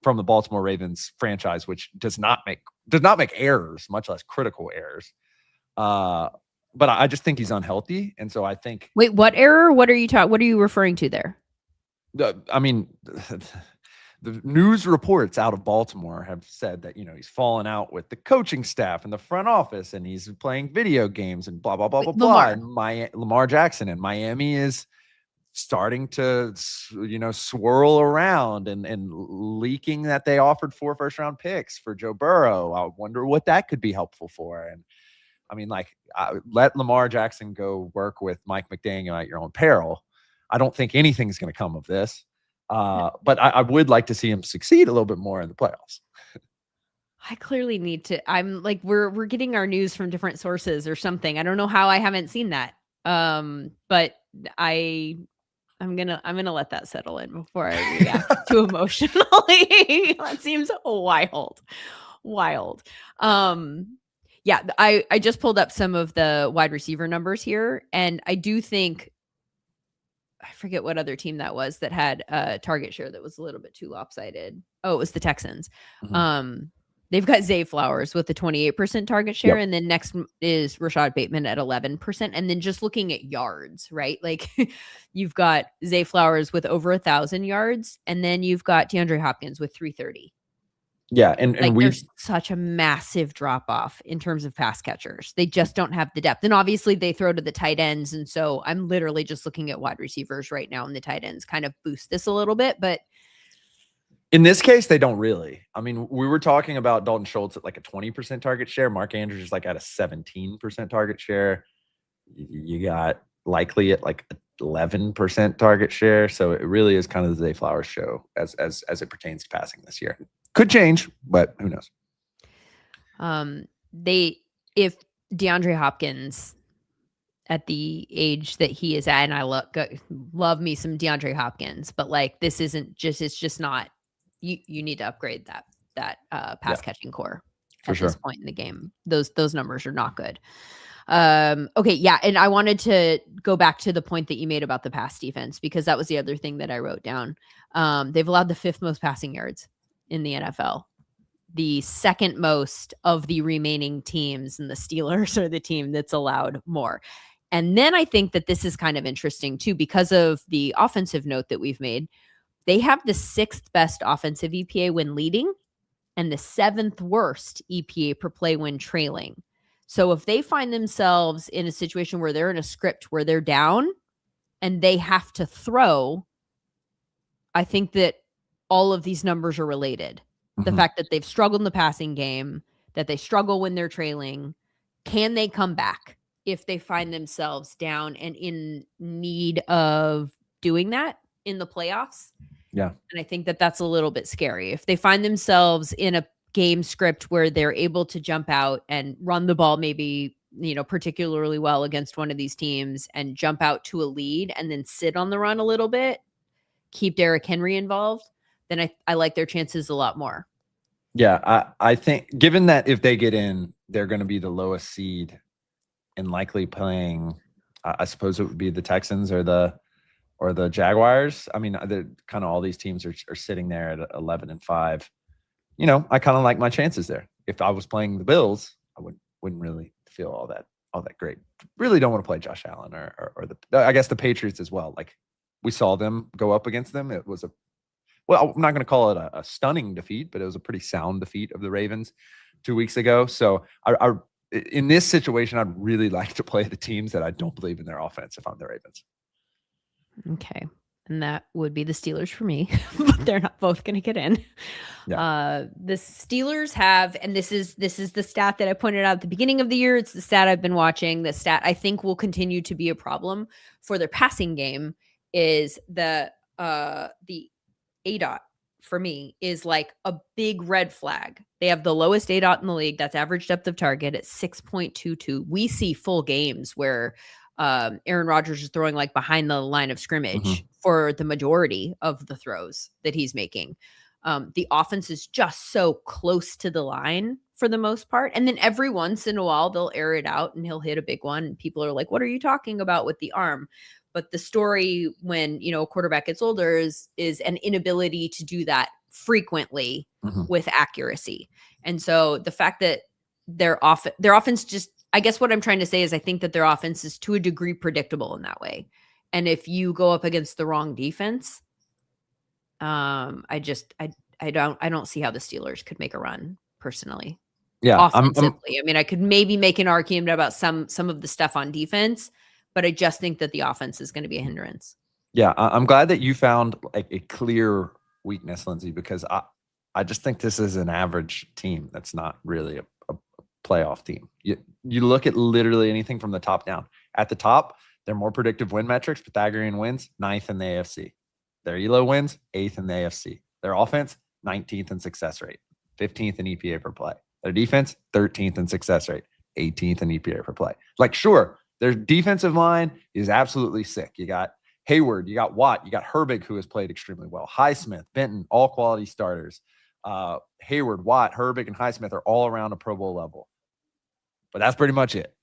from the Baltimore Ravens franchise, which does not make errors, much less critical errors. But I just think he's unhealthy. And so I think. Wait, what error? What are you referring to there? I mean, the news reports out of Baltimore have said that, he's fallen out with the coaching staff and the front office, and he's playing video games and blah, blah, blah, blah, blah. And Lamar Jackson and Miami is starting to, swirl around and leaking that they offered 4 first-round picks for Joe Burrow. I wonder what that could be helpful for. And I mean, let Lamar Jackson go work with Mike McDaniel at your own peril. I don't think anything's going to come of this. But I would like to see him succeed a little bit more in the playoffs. I clearly need to. I'm like, we're getting our news from different sources or something. I don't know how I haven't seen that. But I'm gonna let that settle in before I react too emotionally. That seems wild. Yeah, I just pulled up some of the wide receiver numbers here, and I do think. I forget what other team that was that had a target share that was a little bit too lopsided. Oh, it was the Texans. Mm-hmm. They've got Zay Flowers with a 28% target share. Yep. And then next is Rashad Bateman at 11%. And then just looking at yards, right? Like you've got Zay Flowers with over 1,000 yards. And then you've got DeAndre Hopkins with 330. Yeah, and there's such a massive drop off in terms of pass catchers. They just don't have the depth. And obviously they throw to the tight ends. And so I'm literally just looking at wide receivers right now, and the tight ends kind of boost this a little bit. But in this case, they don't really. I mean, we were talking about Dalton Schultz at like a 20% target share. Mark Andrews is like at a 17% target share. You got Likely at like 11% target share. So it really is kind of the Zay Flowers show as it pertains to passing this year. Could change, but who knows? If DeAndre Hopkins at the age that he is at, and I love me some DeAndre Hopkins, but like this isn't just, it's just not, you need to upgrade that pass catching core at this point in the game. Those numbers are not good. Okay. Yeah. And I wanted to go back to the point that you made about the pass defense, because that was the other thing that I wrote down. They've allowed the 5th most passing yards in the NFL, the 2nd most of the remaining teams, and the Steelers are the team that's allowed more. And then I think that this is kind of interesting too, because of the offensive note that we've made. They have the 6th best offensive EPA when leading and the 7th worst EPA per play when trailing. So if they find themselves in a situation where they're in a script where they're down and they have to throw, I think that all of these numbers are related. Mm-hmm. The fact that they've struggled in the passing game, that they struggle when they're trailing, can they come back if they find themselves down and in need of doing that in the playoffs? Yeah. And I think that that's a little bit scary. If they find themselves in a game script where they're able to jump out and run the ball, maybe, particularly well against one of these teams, and jump out to a lead and then sit on the run a little bit, keep Derrick Henry involved, then I like their chances a lot more. Yeah, I think given that if they get in, they're going to be the lowest seed and likely playing, I suppose it would be the Texans or the Jaguars. I mean, kind of all these teams are sitting there at 11-5. I kind of like my chances there. If I was playing the Bills, I wouldn't really feel all that great. Really don't want to play Josh Allen or I guess the Patriots as well. Like we saw them go up against them. It was I'm not going to call it a stunning defeat, but it was a pretty sound defeat of the Ravens 2 weeks ago. So I in this situation, I'd really like to play the teams that I don't believe in their offense if I'm the Ravens. Okay. And that would be the Steelers for me, but they're not both going to get in. The Steelers have, and this is the stat that I pointed out at the beginning of the year. It's the stat I've been watching. The stat I think will continue to be a problem for their passing game is the ADOT for me is like a big red flag. They have the lowest ADOT in the league. That's average depth of target at 6.22. We see full games where Aaron Rodgers is throwing like behind the line of scrimmage for the majority of the throws that he's making. The offense is just so close to the line for the most part. And then every once in a while, they'll air it out and he'll hit a big one. And people are like, what are you talking about with the arm? But the story when, a quarterback gets older is an inability to do that frequently with accuracy. And so the fact that their offense just, I guess what I'm trying to say is I think that their offense is to a degree predictable in that way. And if you go up against the wrong defense, I don't see how the Steelers could make a run personally. Yeah. Offensively. I mean, I could maybe make an argument about some of the stuff on defense, but I just think that the offense is going to be a hindrance. Yeah. I'm glad that you found like a clear weakness, Lindsay, because I just think this is an average team. That's not really a playoff team. You look at literally anything from the top down. At the top, they're more predictive win metrics. Pythagorean wins, 9th in the AFC. Their ELO wins, 8th in the AFC. Their offense, 19th in success rate, 15th in EPA per play. Their defense, 13th in success rate, 18th in EPA per play. Like, sure, their defensive line is absolutely sick. You got Hayward, you got Watt, you got Herbig, who has played extremely well. Highsmith, Benton, all quality starters. Hayward, Watt, Herbig, and Highsmith are all around a Pro Bowl level. But that's pretty much it.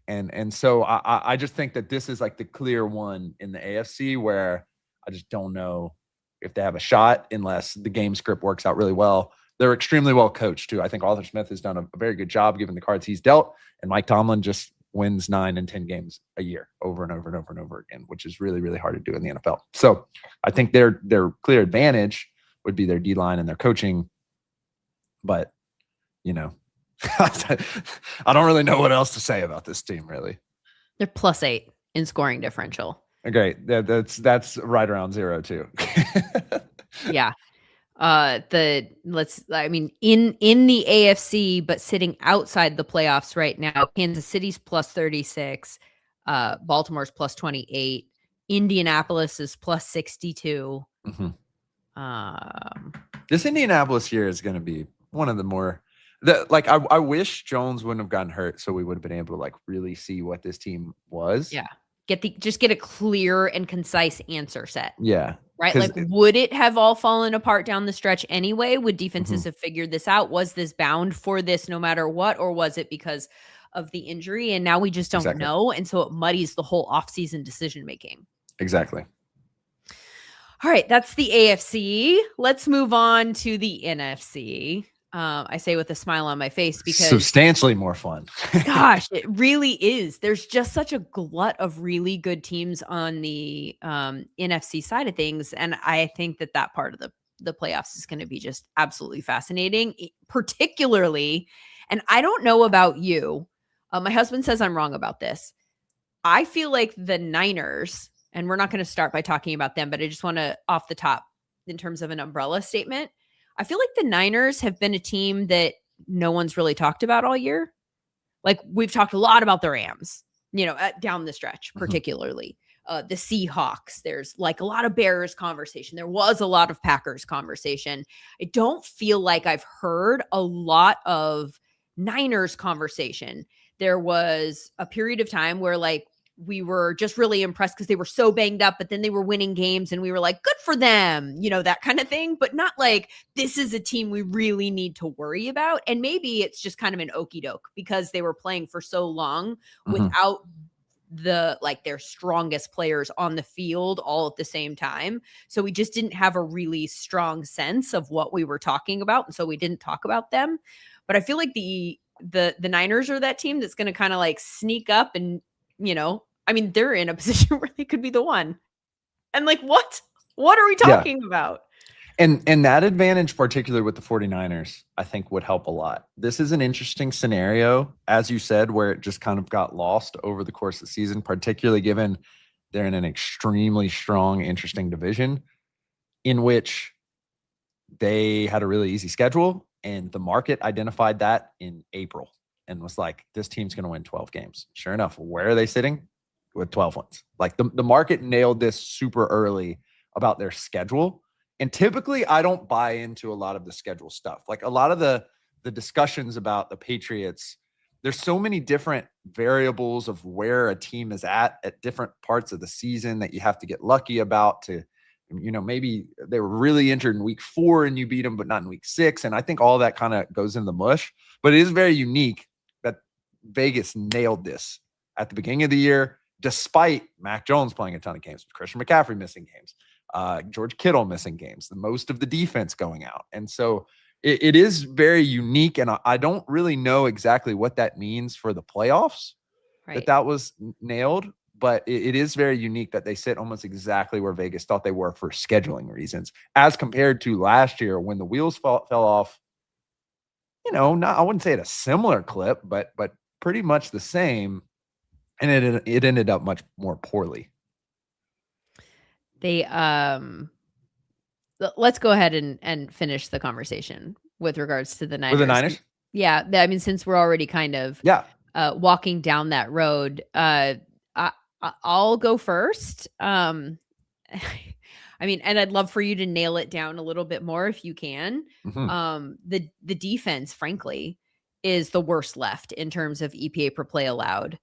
And so I just think that this is like the clear one in the AFC where I just don't know if they have a shot unless the game script works out really well. They're extremely well coached too. I think Arthur Smith has done a very good job given the cards he's dealt, and Mike Tomlin just wins 9 and 10 games a year over and over and over and over again, which is really, really hard to do in the NFL. So I think their clear advantage would be their D-line and their coaching. But, I don't really know what else to say about this team, really. They're +8 in scoring differential. Okay, that's right around 0 too. Yeah. In the AFC, but sitting outside the playoffs right now, Kansas City's +36, Baltimore's +28, Indianapolis is +62. This Indianapolis year is going to be one of the more I wish Jones wouldn't have gotten hurt, so we would have been able to like really see what this team was. Yeah. Get a clear and concise answer set. Yeah. Right? Like, would it have all fallen apart down the stretch anyway? Would defenses have figured this out? Was this bound for this no matter what? Or was it because of the injury? And now we just don't know. And so it muddies the whole offseason decision-making. Exactly. All right. That's the AFC. Let's move on to the NFC. I say with a smile on my face because substantially more fun. Gosh, it really is. There's just such a glut of really good teams on the NFC side of things. And I think that part of the playoffs is going to be just absolutely fascinating, particularly. And I don't know about you. My husband says I'm wrong about this. I feel like the Niners, and we're not going to start by talking about them, but I just want to off the top in terms of an umbrella statement. I feel like the Niners have been a team that no one's really talked about all year. Like, we've talked a lot about the Rams, down the stretch, particularly. The Seahawks, there's like a lot of Bears conversation. There was a lot of Packers conversation. I don't feel like I've heard a lot of Niners conversation. There was a period of time where like we were just really impressed because they were so banged up, but then they were winning games and we were like, good for them, that kind of thing, but not like this is a team we really need to worry about. And maybe it's just kind of an okey doke because they were playing for so long without their strongest players on the field all at the same time. So we just didn't have a really strong sense of what we were talking about. And so we didn't talk about them. But I feel like the Niners are that team that's going to kind of like sneak up and, they're in a position where they could be the one. And like, what are we talking about? And that advantage, particularly with the 49ers, I think would help a lot. This is an interesting scenario, as you said, where it just kind of got lost over the course of the season, particularly given they're in an extremely strong, interesting division in which they had a really easy schedule, and the market identified that in April and was like, this team's going to win 12 games. Sure enough, where are they sitting? With 12 wins. Like the market nailed this super early about their schedule. And typically I don't buy into a lot of the schedule stuff. Like a lot of the discussions about the Patriots, there's so many different variables of where a team is at different parts of the season that you have to get lucky about to, maybe they were really injured in week 4 and you beat them, but not in week 6. And I think all that kind of goes in the mush, but it is very unique that Vegas nailed this at the beginning of the year, despite Mac Jones playing a ton of games, Christian McCaffrey missing games, George Kittle missing games, the most of the defense going out. And so it is very unique. And I don't really know exactly what that means for the playoffs, Right. that was nailed. But it is very unique that they sit almost exactly where Vegas thought they were for scheduling reasons, as compared to last year when the wheels fell off, I wouldn't say at a similar clip, but pretty much the same. And it ended up much more poorly. They let's go ahead and finish the conversation with regards to the Niners. With the Niners? Yeah, I mean, since we're already kind of walking down that road, I'll go first. I mean, and I'd love for you to nail it down a little bit more if you can. The defense, frankly, is the worst left in terms of EPA per play allowed.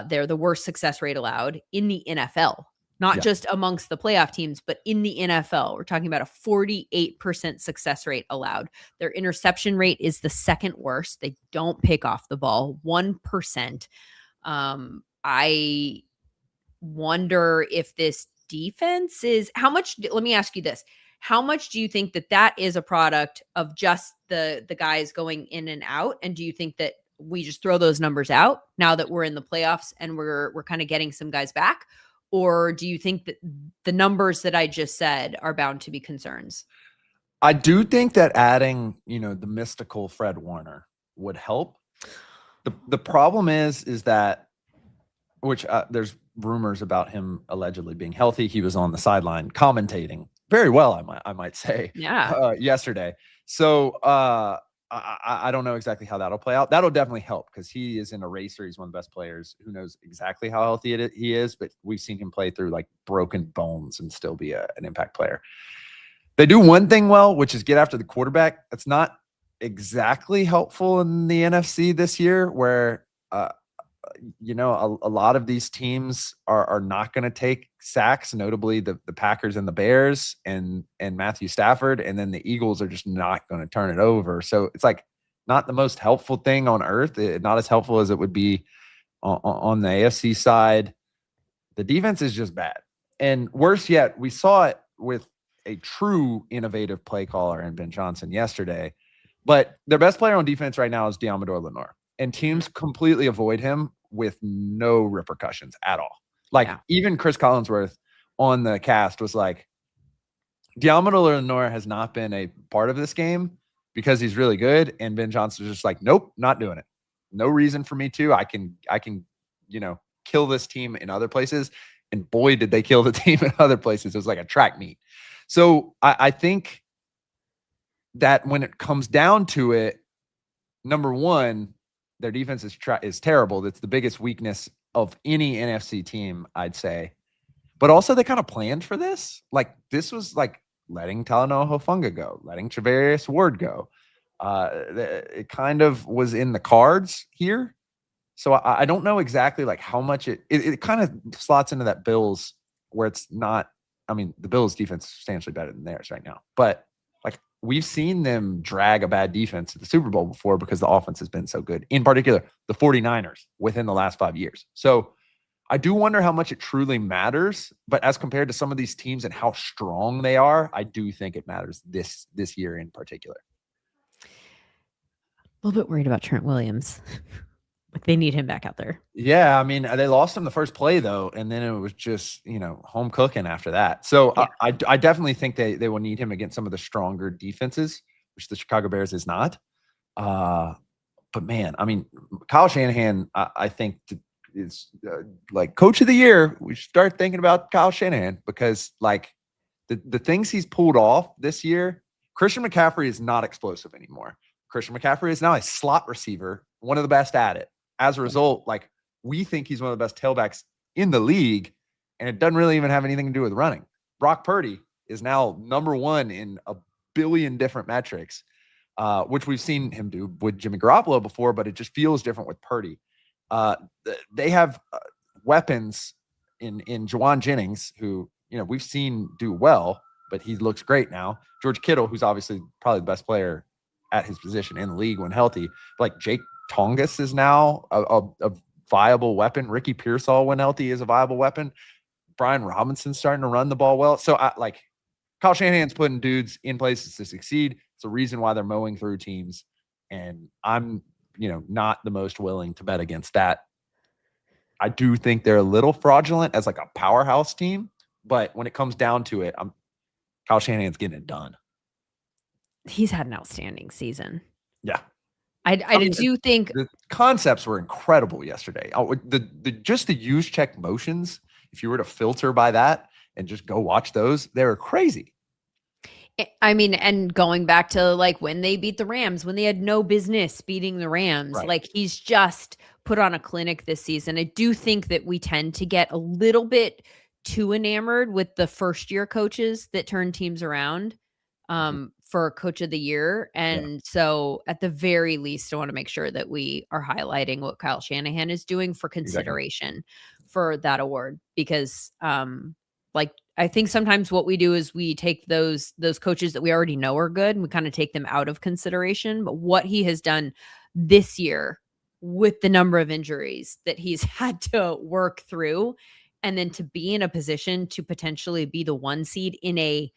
They're the worst success rate allowed in the NFL, not just amongst the playoff teams, but in the NFL. We're talking about a 48% success rate allowed. Their interception rate is the second worst. They don't pick off the ball, 1%. I wonder if this defense is let me ask you this. How much do you think that is a product of just the guys going in and out? And do you think that we just throw those numbers out now that we're in the playoffs and we're kind of getting some guys back? Or do you think that the numbers that I just said are bound to be concerns? I do think that adding, the mystical Fred Warner would help. The problem is that, which there's rumors about him allegedly being healthy. He was on the sideline commentating very well, I might say, yesterday. So I don't know exactly how that'll play out. That'll definitely help because he is in a racer. He's one of the best players. Who knows exactly how healthy he is, but we've seen him play through like broken bones and still be an impact player. They do one thing well, which is get after the quarterback. That's not exactly helpful in the NFC this year, where a lot of these teams are not going to take sacks, notably the Packers and the Bears and Matthew Stafford, and then the Eagles are just not going to turn it over. So it's like not the most helpful thing on earth, not as helpful as it would be on the AFC side. The defense is just bad. And worse yet, we saw it with a true innovative play caller in Ben Johnson yesterday. But their best player on defense right now is Deommodore Lenoir. And teams completely avoid him with no repercussions at all. Even Chris Collinsworth on the cast was like, Deommodore Lenoir has not been a part of this game because he's really good. And Ben Johnson was just like, nope, not doing it. No reason for me to. I can, kill this team in other places. And boy, did they kill the team in other places. It was like a track meet. So I think that when it comes down to it, number one, their defense is terrible. That's the biggest weakness of any NFC team, I'd say. But also they kind of planned for this. Like this was like letting Talanoa Hufanga go, letting Travarius Ward go. It kind of was in the cards here. So I don't know exactly like how much it kind of slots into that Bills where it's not. I mean, the Bills defense is substantially better than theirs right now. But like we've seen them drag a bad defense at the Super Bowl before because the offense has been so good. In particular, the 49ers within the last 5 years. So I do wonder how much it truly matters. But as compared to some of these teams and how strong they are, I do think it matters this year in particular. A little bit worried about Trent Williams. Like they need him back out there. Yeah, I mean, they lost him the first play though, and then it was just home cooking after that. So Yeah. I definitely think they will need him against some of the stronger defenses, which the Chicago Bears is not. But man, I mean, Kyle Shanahan, I think is like coach of the year. We should start thinking about Kyle Shanahan because like the things he's pulled off this year. Christian McCaffrey is not explosive anymore. Christian McCaffrey is now a slot receiver, one of the best at it. As a result, like we think he's one of the best tailbacks in the league, and it doesn't really even have anything to do with running. Brock Purdy is now number one in a billion different metrics, which we've seen him do with Jimmy Garoppolo before, but it just feels different with Purdy. They have weapons in Juwan Jennings, who we've seen do well, but he looks great now. George Kittle, who's obviously probably the best player at his position in the league when healthy. Like Jake Tongas is now a viable weapon. Ricky Pearsall, when healthy, is a viable weapon. Brian Robinson's starting to run the ball well. So Kyle Shanahan's putting dudes in places to succeed. It's a reason why they're mowing through teams. And I'm, not the most willing to bet against that. I do think they're a little fraudulent as like a powerhouse team, but when it comes down to it, Kyle Shanahan's getting it done. He's had an outstanding season. Yeah. I do think the concepts were incredible yesterday. Just the use check motions, if you were to filter by that and just go watch those, they were crazy. I mean, and going back to like when they beat the Rams, when they had no business beating the Rams, Right. like he's just put on a clinic this season. I do think that we tend to get a little bit too enamored with the first year coaches that turn teams around for coach of the year. And so at the very least, I want to make sure that we are highlighting what Kyle Shanahan is doing for consideration for that award, because I think sometimes what we do is we take those coaches that we already know are good and we kind of take them out of consideration. But what he has done this year with the number of injuries that he's had to work through, and then to be in a position to potentially be the 1 seed in a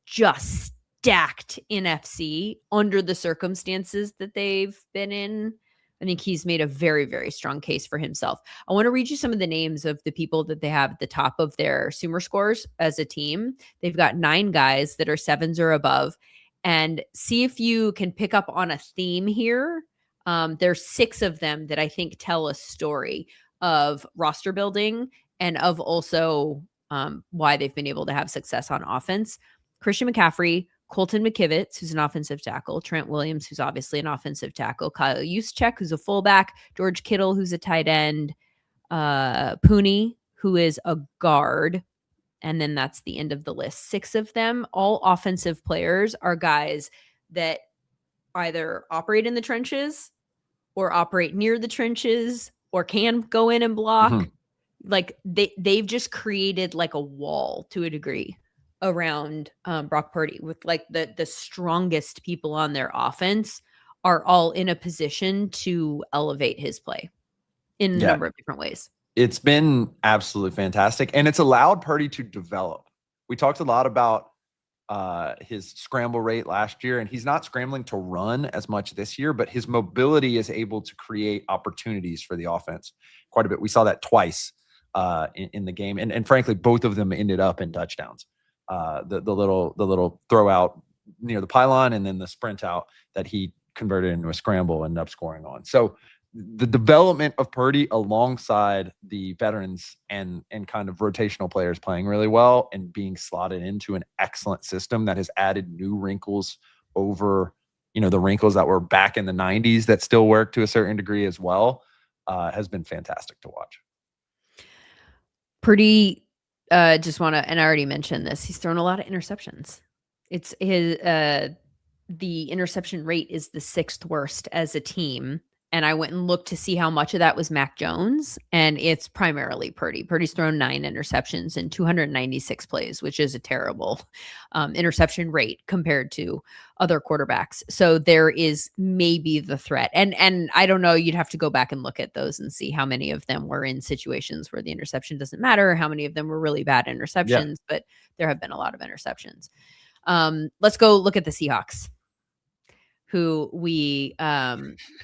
just stacked NFC under the circumstances that they've been in, I think he's made a very, very strong case for himself. I want to read you some of the names of the people that they have at the top of their SumerSports as a team. They've got 9 guys that are 7s or above, and see if you can pick up on a theme here. There's 6 of them that I think tell a story of roster building and of also why they've been able to have success on offense. Christian McCaffrey, Colton McKivitz, who's an offensive tackle, Trent Williams, who's obviously an offensive tackle, Kyle Juszczyk, who's a fullback, George Kittle, who's a tight end, Pooney, who is a guard, and then that's the end of the list. 6 of them, all offensive players, are guys that either operate in the trenches or operate near the trenches or can go in and block. Mm-hmm. Like they've just created like a wall to a degree around Brock Purdy, with like the strongest people on their offense are all in a position to elevate his play in a number of different ways. It's been absolutely fantastic, and it's allowed Purdy to develop. We talked a lot about his scramble rate last year, and he's not scrambling to run as much this year, but his mobility is able to create opportunities for the offense quite a bit. We saw that twice in the game, and frankly, both of them ended up in touchdowns. The little throw out near the pylon, and then the sprint out that he converted into a scramble and ended up scoring on. So the development of Purdy alongside the veterans and kind of rotational players playing really well and being slotted into an excellent system that has added new wrinkles over, the wrinkles that were back in the 90s that still work to a certain degree as well, has been fantastic to watch. Purdy, just want to, and I already mentioned this, he's thrown a lot of interceptions. It's his, the interception rate is the 6th worst as a team. And I went and looked to see how much of that was Mac Jones, and it's primarily Purdy. Purdy's thrown 9 interceptions in 296 plays, which is a terrible interception rate compared to other quarterbacks. So there is maybe the threat. And I don't know, you'd have to go back and look at those and see how many of them were in situations where the interception doesn't matter, how many of them were really bad interceptions, but there have been a lot of interceptions. Let's go look at the Seahawks, who we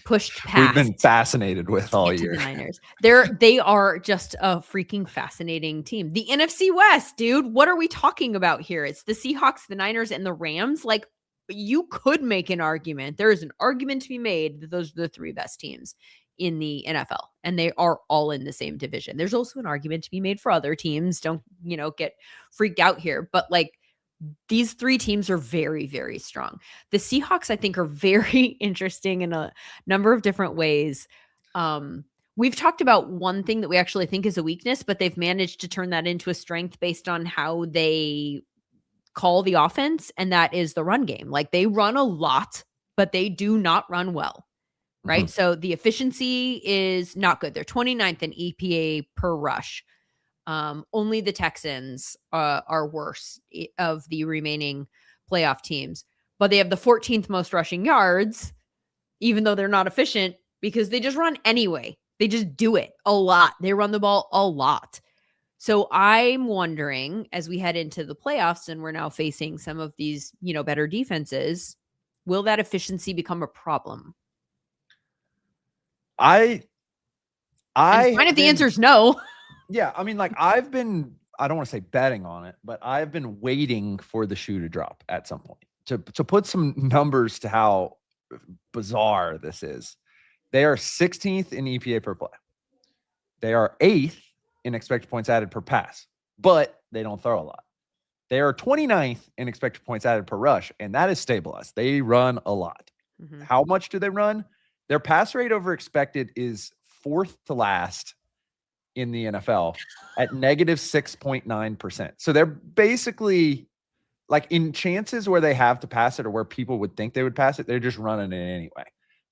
pushed We've been past fascinated with to all get to year. the Niners. They are just a freaking fascinating team. The NFC West, dude. What are we talking about here? It's the Seahawks, the Niners, and the Rams. Like, you could make an argument. There is an argument to be made that those are the three best teams in the NFL, and they are all in the same division. There's also an argument to be made for other teams. Don't, get freaked out here. But like, these three teams are very, very strong. The Seahawks, I think, are very interesting in a number of different ways. We've talked about one thing that we actually think is a weakness, but they've managed to turn that into a strength based on how they call the offense, and that is the run game. Like, they run a lot, but they do not run well, right? Mhm. So the efficiency is not good. They're 29th in EPA per rush. Only the Texans are worse of the remaining playoff teams, but they have the 14th most rushing yards, even though they're not efficient because they just run anyway. They just do it a lot. They run the ball a lot. So I'm wondering, as we head into the playoffs and we're now facing some of these, better defenses, will that efficiency become a problem? I And it's I fine have if the been answer is no. Yeah, I mean, like, I don't want to say betting on it, but I've been waiting for the shoe to drop at some point. To put some numbers to how bizarre this is. They are 16th in EPA per play. They are 8th in expected points added per pass, but they don't throw a lot. They are 29th in expected points added per rush, and that is stabilized. They run a lot. Mhm. How much do they run? Their pass rate over expected is 4th to last in the NFL at negative 6.9%. So they're basically, like, in chances where they have to pass it or where people would think they would pass it, they're just running it anyway.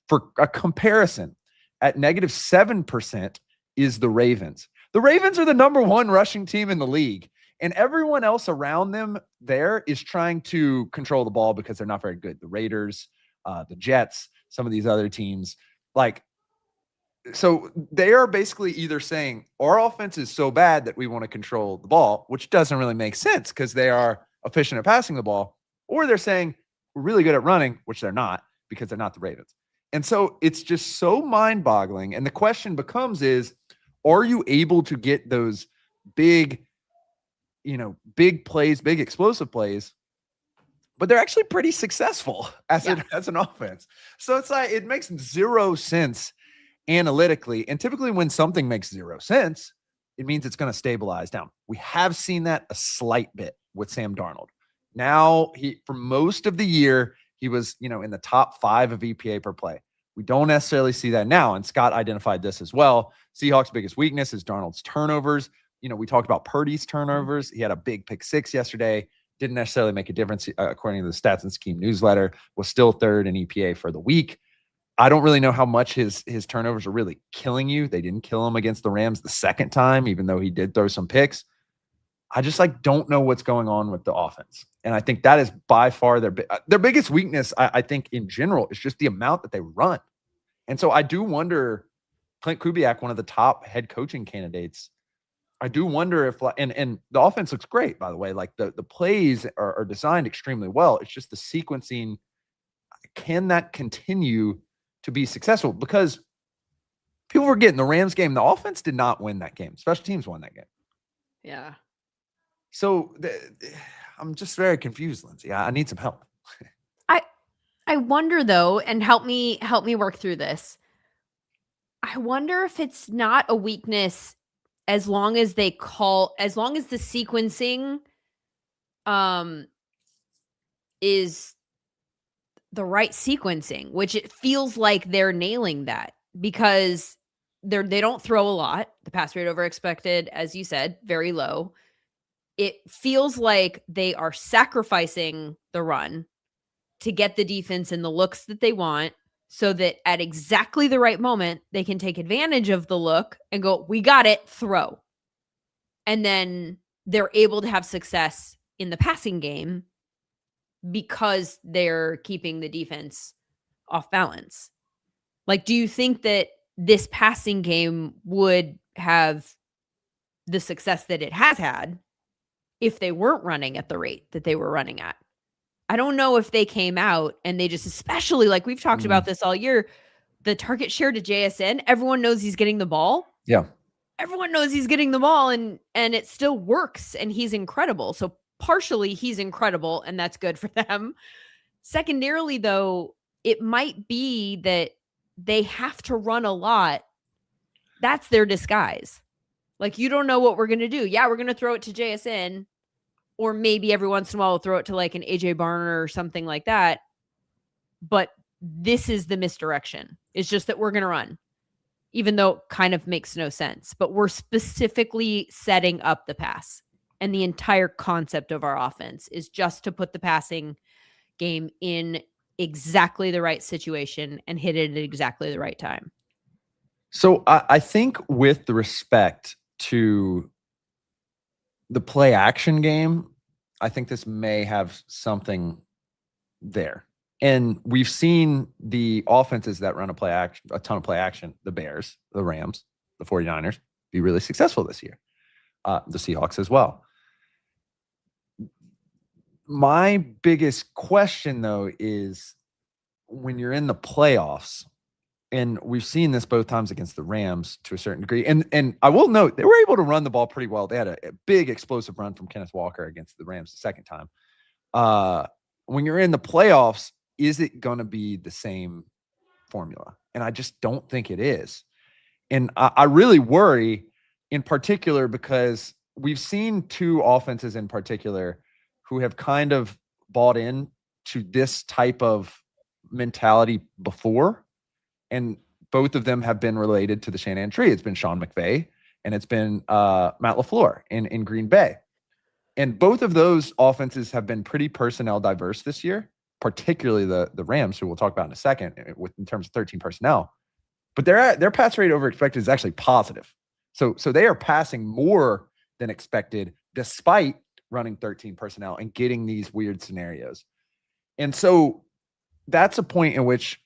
For a comparison, at negative 7% is the Ravens. The Ravens are the number one rushing team in the league, and everyone else around them there is trying to control the ball because they're not very good. The Raiders, the Jets, some of these other teams, like, so they are basically either saying our offense is so bad that we want to control the ball, which doesn't really make sense because they are efficient at passing the ball, or they're saying we're really good at running, which they're not because they're not the Ravens. And so it's just so mind-boggling. And the question becomes are you able to get those big, big plays, big explosive plays? But they're actually pretty successful as an offense. So it's like, it makes zero sense analytically. And typically when something makes zero sense, it means it's going to stabilize down. We have seen that a slight bit with Sam Darnold. Now, for most of the year, he was, in the top 5 of EPA per play. We don't necessarily see that now. And Scott identified this as well. Seahawks' biggest weakness is Darnold's turnovers. We talked about Purdy's turnovers. He had a big pick 6 yesterday. Didn't necessarily make a difference, according to the Stats and Scheme newsletter. Was still 3rd in EPA for the week. I don't really know how much his turnovers are really killing you. They didn't kill him against the Rams the second time, even though he did throw some picks. I just don't know what's going on with the offense. And I think that is by far their biggest weakness, I think, in general, is just the amount that they run. And so I do wonder, Clint Kubiak, one of the top head coaching candidates, I do wonder if, and the offense looks great, by the way. Like, the plays are designed extremely well. It's just the sequencing. Can that continue to be successful? Because people were getting the Rams game. The offense did not win that game. Special teams won that game. Yeah. So I'm just very confused, Lindsay. I need some help. I wonder, though, and help me work through this. I wonder if it's not a weakness as long as the sequencing is the right sequencing, which it feels like they're nailing that because they don't throw a lot. The pass rate over expected, as you said, very low. It feels like they are sacrificing the run to get the defense in the looks that they want so that at exactly the right moment, they can take advantage of the look and go, we got it, throw. And then they're able to have success in the passing game because they're keeping the defense off balance. Like, do you think that this passing game would have the success that it has had if they weren't running at the rate that they were running at? I don't know if they came out and they just, especially like we've talked about this all year, the target share to JSN, everyone knows he's getting the ball. Yeah. Everyone knows he's getting the ball and it still works and he's incredible. So partially he's incredible and that's good for them. Secondarily, though, it might be that they have to run a lot. That's their disguise. Like, you don't know what we're going to do. Yeah, we're going to throw it to JSN, or maybe every once in a while we'll throw it to like an AJ Barner or something like that. But this is the misdirection. It's just that we're going to run, even though it kind of makes no sense. But we're specifically setting up the pass. And the entire concept of our offense is just to put the passing game in exactly the right situation and hit it at exactly the right time. So I think with the respect to the play action game, I think this may have something there. And we've seen the offenses that run a ton of play action, the Bears, the Rams, the 49ers, be really successful this year. The Seahawks as well. My biggest question, though, is when you're in the playoffs, and we've seen this both times against the Rams to a certain degree. And I will note, they were able to run the ball pretty well. They had a big explosive run from Kenneth Walker against the Rams the second time. When you're in the playoffs, is it going to be the same formula? And I just don't think it is. And I really worry in particular because we've seen two offenses in particular who have kind of bought in to this type of mentality before. And both of them have been related to the Shanahan tree. It's been Sean McVay and it's been Matt LaFleur in Green Bay. And both of those offenses have been pretty personnel diverse this year, particularly the Rams, who we'll talk about in a second in terms of 13 personnel. But their pass rate over expected is actually positive. So they are passing more than expected despite running 13 personnel and getting these weird scenarios. And so that's a point in which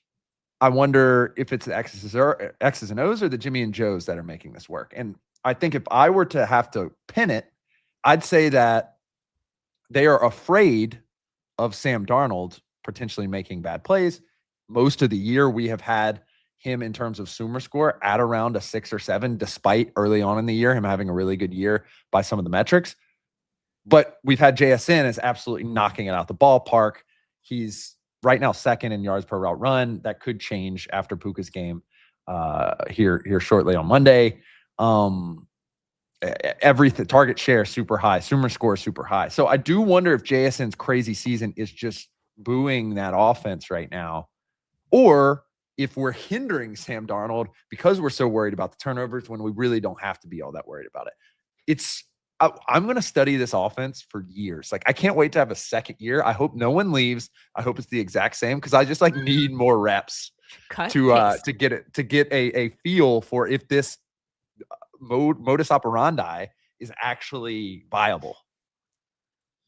I wonder if it's the X's and O's or the Jimmy and Joes that are making this work. And I think if I were to have to pin it, I'd say that they are afraid of Sam Darnold potentially making bad plays. Most of the year we have had him in terms of SumerScore at around a 6 or 7, despite early on in the year, him having a really good year by some of the metrics. But we've had JSN as absolutely knocking it out the ballpark. He's right now second in yards per route run. That could change after Puka's game here shortly on Monday. Everything, target share super high, SumerScore super high. So I do wonder if JSN's crazy season is just booing that offense right now, or if we're hindering Sam Darnold because we're so worried about the turnovers when we really don't have to be all that worried about it. I'm going to study this offense for years. Like, I can't wait to have a second year. I hope no one leaves. I hope it's the exact same because I just need more reps to get a feel for if this modus operandi is actually viable.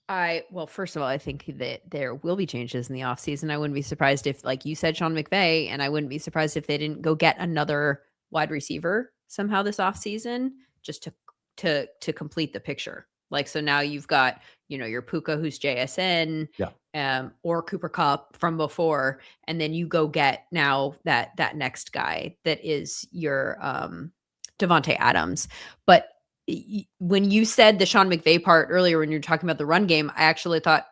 Well, first of all, I think that there will be changes in the offseason. I wouldn't be surprised if, like you said, Sean McVay, and I wouldn't be surprised if they didn't go get another wide receiver somehow this offseason just to complete the picture. Like, so now you've got, your Puka, who's JSN, or Cooper Kupp from before, and then you go get now that next guy that is your Devontae Adams. But when you said the Sean McVay part earlier, when you're talking about the run game, I actually thought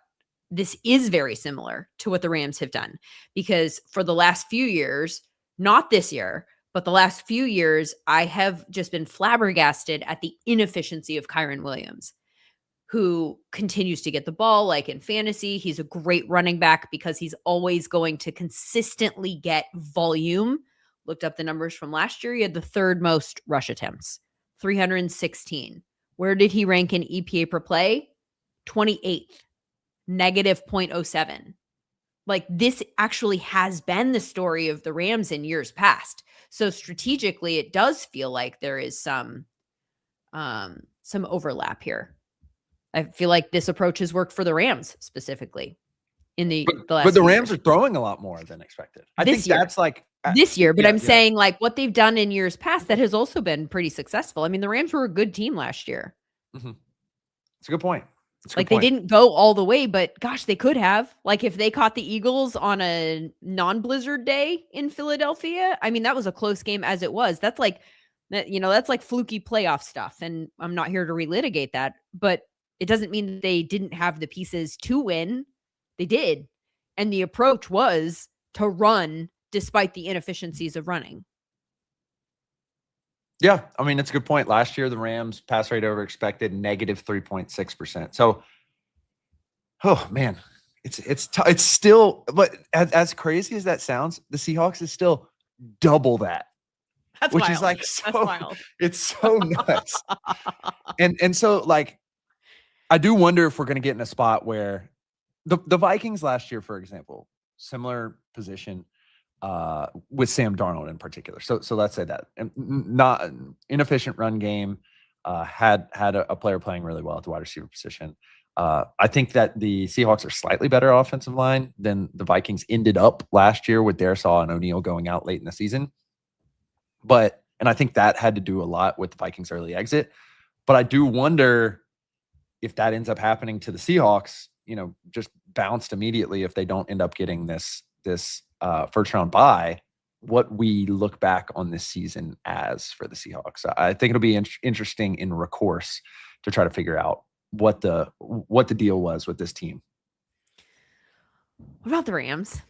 this is very similar to what the Rams have done, because for the last few years, not this year, but the last few years, I have just been flabbergasted at the inefficiency of Kyren Williams, who continues to get the ball. Like in fantasy, he's a great running back because he's always going to consistently get volume. Looked up the numbers from last year. He had the third most rush attempts, 316. Where did he rank in EPA per play? 28th, negative 0.07. Like, this actually has been the story of the Rams in years past. So strategically, it does feel like there is some overlap here. I feel like this approach has worked for the Rams specifically in the last. But the Rams are throwing a lot more than expected. I think that's like this year. But I'm saying, like, what they've done in years past that has also been pretty successful. I mean, the Rams were a good team last year. Mm-hmm. It's a good point. That's a good Like, they point. didn't go all the way, but gosh, they could have. Like, if they caught the Eagles on a non-blizzard day in Philadelphia, I mean, that was a close game as it was. That's like that's like fluky playoff stuff, and I'm not here to relitigate that, but it doesn't mean that they didn't have the pieces to win. They did. And the approach was to run despite the inefficiencies of running. Yeah, I mean, it's a good point. Last year, the Rams pass rate over expected negative 3.6%. So, oh man, it's still, but as crazy as that sounds, the Seahawks is still double that, That's which wild. is like That's so, wild. it's so nuts. And so like, I do wonder if we're going to get in a spot where the Vikings last year, for example, similar position with Sam Darnold in particular. So let's say that, and not inefficient run game, had a player playing really well at the wide receiver position. I think that the Seahawks are slightly better offensive line than the Vikings ended up last year with Darisaw and O'Neal going out late in the season. And I think that had to do a lot with the Vikings' early exit. But I do wonder if that ends up happening to the Seahawks, just bounced immediately if they don't end up getting this first round bye, what we look back on this season as for the Seahawks. I think it'll be interesting in recourse to try to figure out what the deal was with this team. What about the Rams?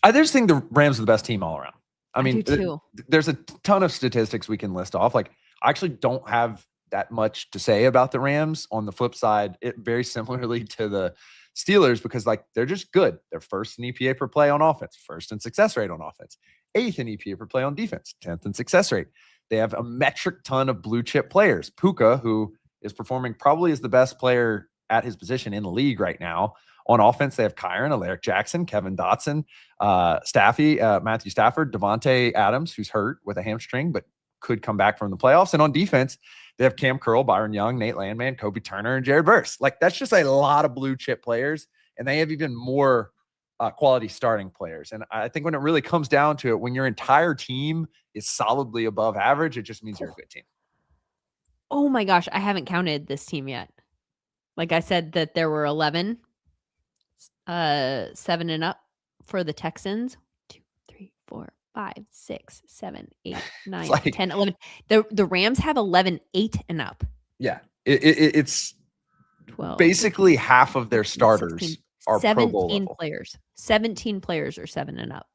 I just think the Rams are the best team all around. I mean, do too. There's a ton of statistics we can list off. Like, I actually don't have that much to say about the Rams. On the flip side, it very similarly to the Steelers, because like they're just good. They're first in EPA per play on offense, first in success rate on offense, 8th in EPA per play on defense, 10th in success rate. They have a metric ton of blue chip players. Puka, who is performing probably as the best player at his position in the league right now. On offense, they have Kyron, Alaric Jackson, Kevin Dotson, Matthew Stafford, Devontae Adams, who's hurt with a hamstring, but could come back from the playoffs. And on defense, they have Cam Curl, Byron Young, Nate Landman, Kobe Turner, and Jared Verse. Like, that's just a lot of blue chip players. And they have even more quality starting players. And I think when it really comes down to it, when your entire team is solidly above average, it just means you're a good team. Oh my gosh, I haven't counted this team yet. Like I said that there were 11, 7 and up for the Texans. 2, 3, 4, 5, 6, 7, 8, 9, like, 10, 11. The Rams have 11, 8 and up. Yeah. It's 12, basically 15, half of their 16, starters 16, are Pro Bowl 17 level. players. 17 players are 7 and up.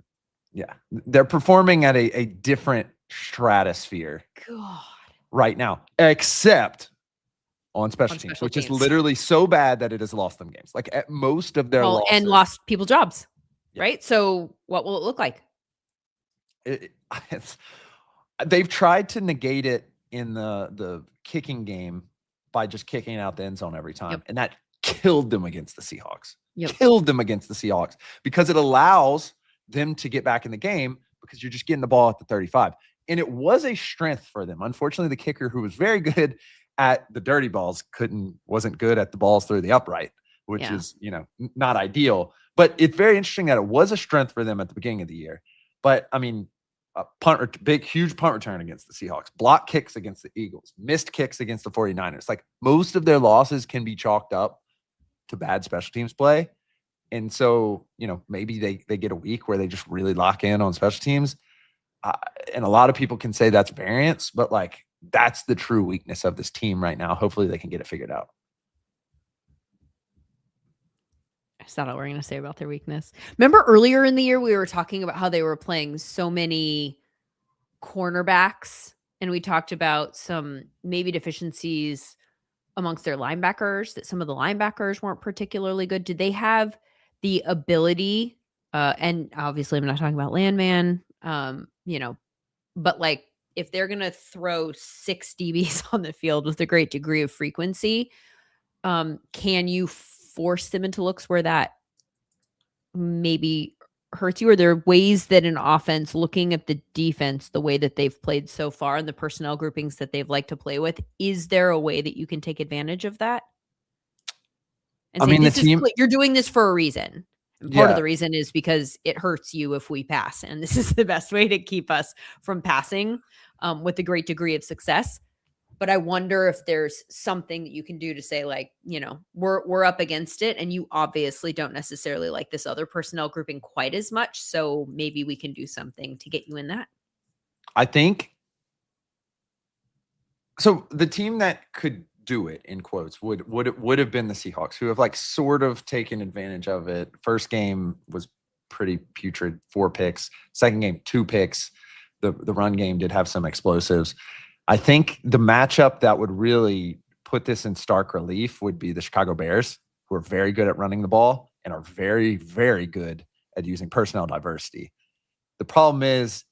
Yeah. They're performing at a different stratosphere God. right now, except on special teams, which is literally so bad that it has lost them games. Like, at most of their losses. And lost people jobs, right? So what will it look like? They've tried to negate it in the kicking game by just kicking out the end zone every time. And that killed them against the Seahawks. Killed them against the Seahawks, because it allows them to get back in the game, because you're just getting the ball at the 35. And it was a strength for them. Unfortunately, the kicker, who was very good at the dirty balls, wasn't good at the balls through the upright, which is, not ideal. But it's very interesting that it was a strength for them at the beginning of the year. But I mean, huge punt return against the Seahawks, block kicks against the Eagles, missed kicks against the 49ers. Like, most of their losses can be chalked up to bad special teams play. And so, maybe they get a week where they just really lock in on special teams. And a lot of people can say that's variance, but like, that's the true weakness of this team right now. Hopefully they can get it figured out. That's not what we're going to say about their weakness. Remember earlier in the year, we were talking about how they were playing so many cornerbacks, and we talked about some maybe deficiencies amongst their linebackers, that some of the linebackers weren't particularly good. Did they have the ability, and obviously I'm not talking about Landman, but like, if they're going to throw 6 DBs on the field with a great degree of frequency, can you force them into looks where that maybe hurts you? Are there ways that an offense, looking at the defense, the way that they've played so far and the personnel groupings that they've liked to play with, is there a way that you can take advantage of that? And say, you're doing this for a reason. And part of the reason is because it hurts you if we pass. And this is the best way to keep us from passing with a great degree of success. But I wonder if there's something that you can do to say, like, we're up against it, and you obviously don't necessarily like this other personnel grouping quite as much. So maybe we can do something to get you in that. I think so. The team that could do it, in quotes, would have been the Seahawks, who have like sort of taken advantage of it. First game was pretty putrid, 4 picks. Second game, 2 picks. The run game did have some explosives. I think the matchup that would really put this in stark relief would be the Chicago Bears, who are very good at running the ball and are very, very good at using personnel diversity. The problem is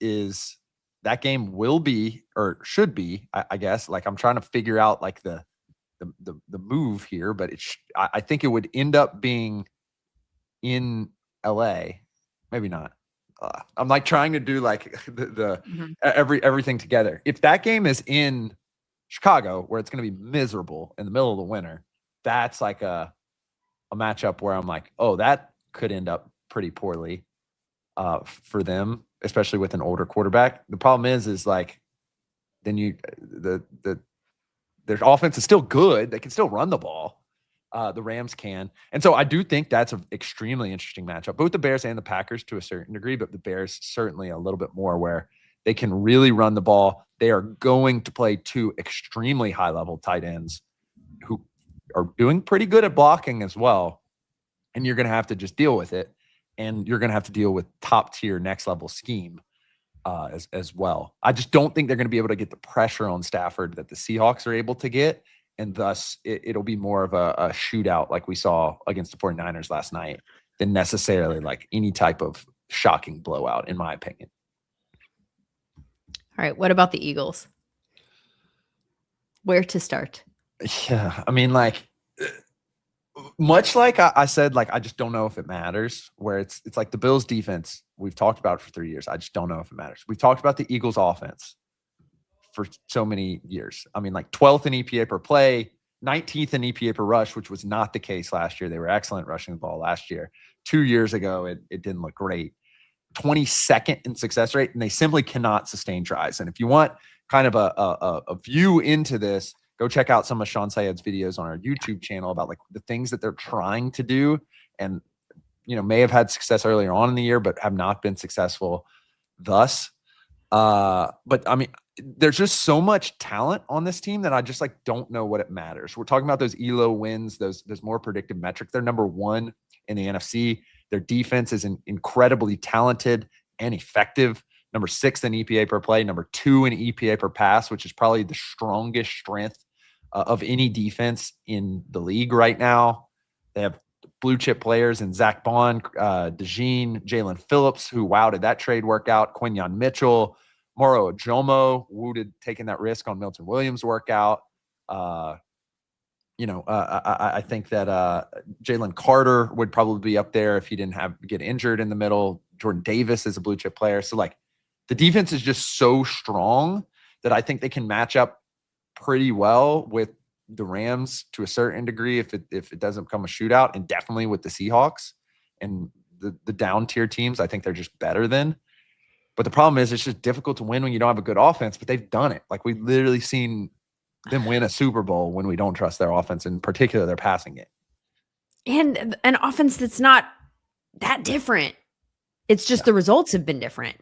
that game will be, or should be, I guess. Like, I'm trying to figure out like the move here, but I think it would end up being in LA. Maybe not. I'm like trying to do like everything together. If that game is in Chicago, where it's going to be miserable in the middle of the winter, that's like a matchup where I'm like, oh, that could end up pretty poorly for them, especially with an older quarterback. The problem is like, then their offense is still good. They can still run the ball. The Rams can. And so I do think that's an extremely interesting matchup, both the Bears and the Packers to a certain degree, but the Bears certainly a little bit more, where they can really run the ball. They are going to play 2 extremely high-level tight ends who are doing pretty good at blocking as well. And you're going to have to just deal with it. And you're going to have to deal with top-tier next-level scheme as well. I just don't think they're going to be able to get the pressure on Stafford that the Seahawks are able to get. And thus, it'll be more of a shootout like we saw against the 49ers last night than necessarily like any type of shocking blowout, in my opinion. All right. What about the Eagles? Where to start? Yeah. I mean, like, much like I said, like, I just don't know if it matters, where it's like the Bills defense. We've talked about it for 3 years. I just don't know if it matters. We've talked about the Eagles offense for so many years. I mean, like 12th in EPA per play, 19th in EPA per rush, which was not the case last year. They were excellent rushing the ball last year. 2 years ago, it didn't look great. 22nd in success rate, and they simply cannot sustain tries. And if you want kind of a view into this, go check out some of Sean Syed's videos on our YouTube channel about like the things that they're trying to do, and may have had success earlier on in the year, but have not been successful thus. But I mean, there's just so much talent on this team that I just like don't know what it matters. We're talking about those ELO wins, those more predictive metrics. They're number 1 in the NFC. Their defense is incredibly talented and effective. Number 6 in EPA per play, number 2 in EPA per pass, which is probably the strongest strength of any defense in the league right now. They have blue chip players in Zach Bond, DeJean, Jalen Phillips, who, wow, did that trade work out? Quinyon Mitchell, Moro Ojomo, wooted taking that risk on Milton Williams workout. I think that Jalen Carter would probably be up there if he didn't get injured in the middle. Jordan Davis is a blue chip player. So like the defense is just so strong that I think they can match up pretty well with the Rams to a certain degree if it doesn't become a shootout, and definitely with the Seahawks and the down tier teams. I think they're just better than. But the problem is it's just difficult to win when you don't have a good offense, but they've done it. Like, we've literally seen them win a Super Bowl when we don't trust their offense, in particular their passing game. And an offense that's not that different. It's just the results have been different.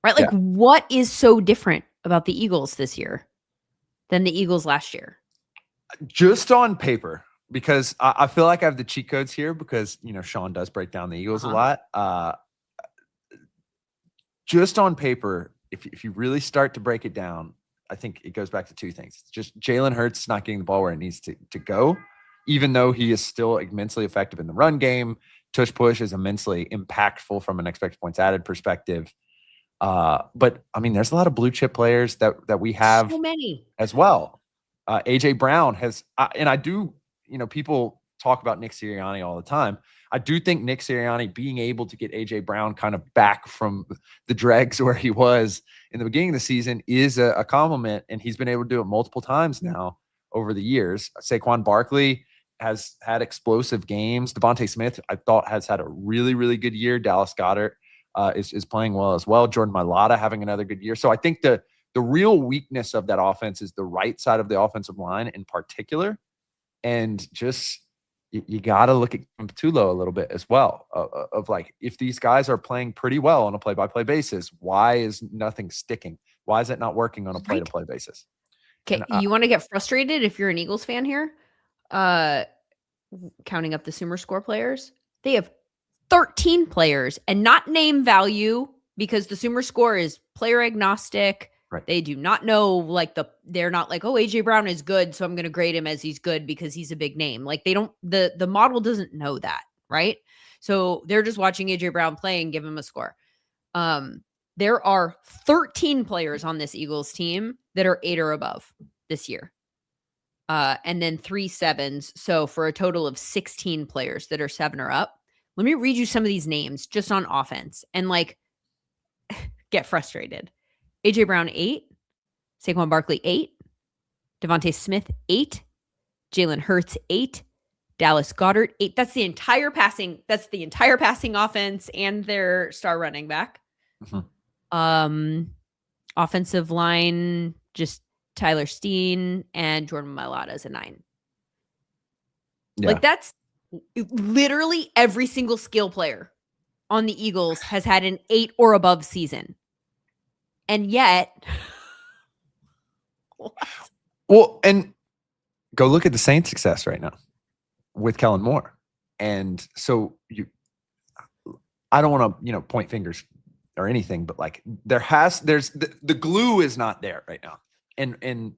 Right? Like, what is so different about the Eagles this year than the Eagles last year? Just on paper, because I feel like I have the cheat codes here because, Sean does break down the Eagles a lot. Just on paper, if you really start to break it down, I think it goes back to 2 things. It's just Jalen Hurts not getting the ball where it needs to go, even though he is still immensely effective in the run game. Tush push is immensely impactful from an expected points added perspective. But I mean, there's a lot of blue chip players that we have so many as well. AJ Brown has, and I do, people talk about Nick Sirianni all the time. I do think Nick Sirianni being able to get AJ Brown kind of back from the dregs where he was in the beginning of the season is a compliment, and he's been able to do it multiple times now over the years. Saquon Barkley has had explosive games. Devontae Smith, I thought, has had a really, really good year. Dallas Goedert is playing well as well. Jordan Mailata having another good year. So I think the the real weakness of that offense is the right side of the offensive line in particular. And just, you got to look at Tulo a little bit as well, of like, if these guys are playing pretty well on a play-by-play basis, why is nothing sticking? Why is it not working on a play-to-play basis? Okay, you want to get frustrated if you're an Eagles fan here? Counting up the SumerScore players, they have 13 players, and not name value, because the SumerScore is player agnostic. Right. They do not know, like, they're not like, oh, AJ Brown is good, so I'm going to grade him as he's good because he's a big name. Like, they don't, the model doesn't know that, right? So they're just watching AJ Brown play and give him a score. There are 13 players on this Eagles team that are 8 or above this year. And then 3 sevens. So for a total of 16 players that are 7 or up. Let me read you some of these names just on offense and like get frustrated. AJ Brown, 8. Saquon Barkley, 8. Devontae Smith, 8. Jalen Hurts, 8. Dallas Goedert, 8. That's the entire passing offense and their star running back. Mm-hmm. Offensive line, just Tyler Steen and Jordan Mailata is a 9. Yeah. Like, that's literally every single skill player on the Eagles has had an 8 or above season. And yet, what? Well, and go look at the Saints' success right now with Kellen Moore. And so I don't want to, point fingers or anything, but like there's the glue is not there right now. And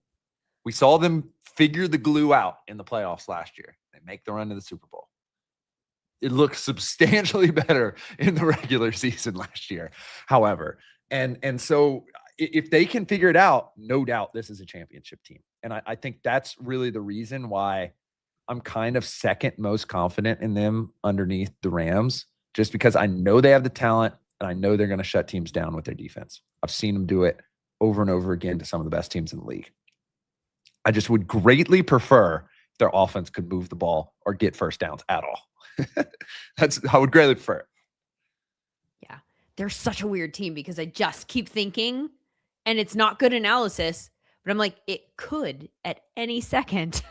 we saw them figure the glue out in the playoffs last year. They make the run to the Super Bowl. It looks substantially better in the regular season last year, however. And so if they can figure it out, no doubt this is a championship team. And I think that's really the reason why I'm kind of second most confident in them underneath the Rams, just because I know they have the talent and I know they're going to shut teams down with their defense. I've seen them do it over and over again to some of the best teams in the league. I just would greatly prefer if their offense could move the ball or get first downs at all. I would greatly prefer it. Yeah. They're such a weird team because I just keep thinking, and it's not good analysis, but I'm like, it could at any second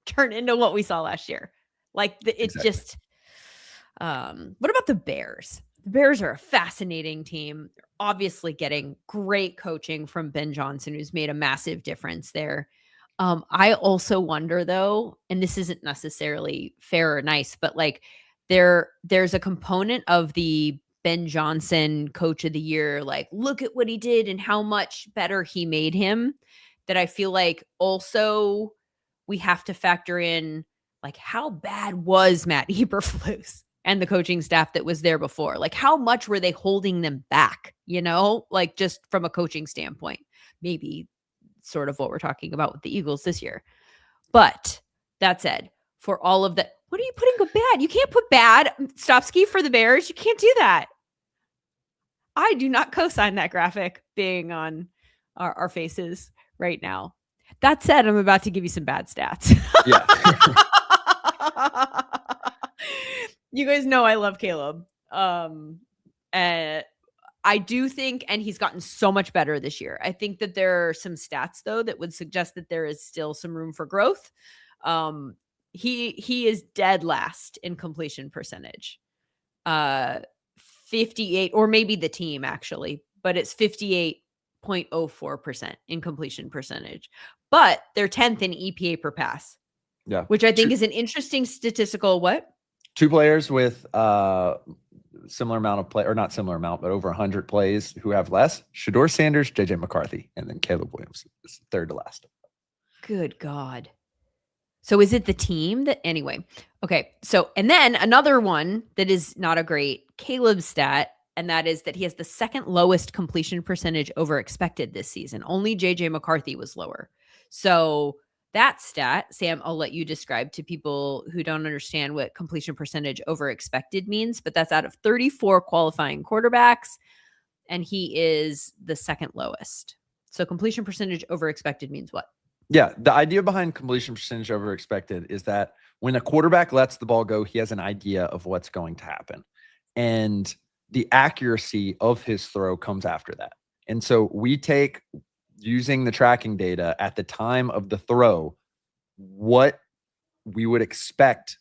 turn into what we saw last year. Like, Exactly. Just, what about the Bears? The Bears are a fascinating team. They're obviously getting great coaching from Ben Johnson, who's made a massive difference there. I also wonder, though, and this isn't necessarily fair or nice, but like there's a component of the Ben Johnson Coach of the Year, like, look at what he did and how much better he made him, that I feel like also we have to factor in, like, how bad was Matt Eberflus and the coaching staff that was there before? Like, how much were they holding them back, like, just from a coaching standpoint? Maybe sort of what we're talking about with the Eagles this year. But that said, for all of that, what are you putting a bad? You can't put bad Stopsky for the Bears. You can't do that. I do not co-sign that graphic being on our faces right now. That said, I'm about to give you some bad stats. Yeah. You guys know I love Caleb. I do think, and he's gotten so much better this year. I think that there are some stats, though, that would suggest that there is still some room for growth. He is dead last in completion percentage. 58, or maybe the team actually, but it's 58.04% in completion percentage. But they're 10th in EPA per pass. Yeah. Which I think is an interesting statistical what? 2 players with similar amount of play, or not similar amount, but over 100 plays who have less. Shedeur Sanders, JJ McCarthy, and then Caleb Williams is third to last. Good God. So is it the team that, anyway? Okay. So, and then another one that is not a great Caleb stat, and that is that he has the second lowest completion percentage over expected this season. Only JJ McCarthy was lower. So that stat, Sam, I'll let you describe to people who don't understand what completion percentage over expected means, but that's out of 34 qualifying quarterbacks, and he is the second lowest. So completion percentage over expected means what? Yeah, the idea behind completion percentage over expected is that when a quarterback lets the ball go, he has an idea of what's going to happen. And the accuracy of his throw comes after that. And so we take using the tracking data at the time of the throw, what we would expect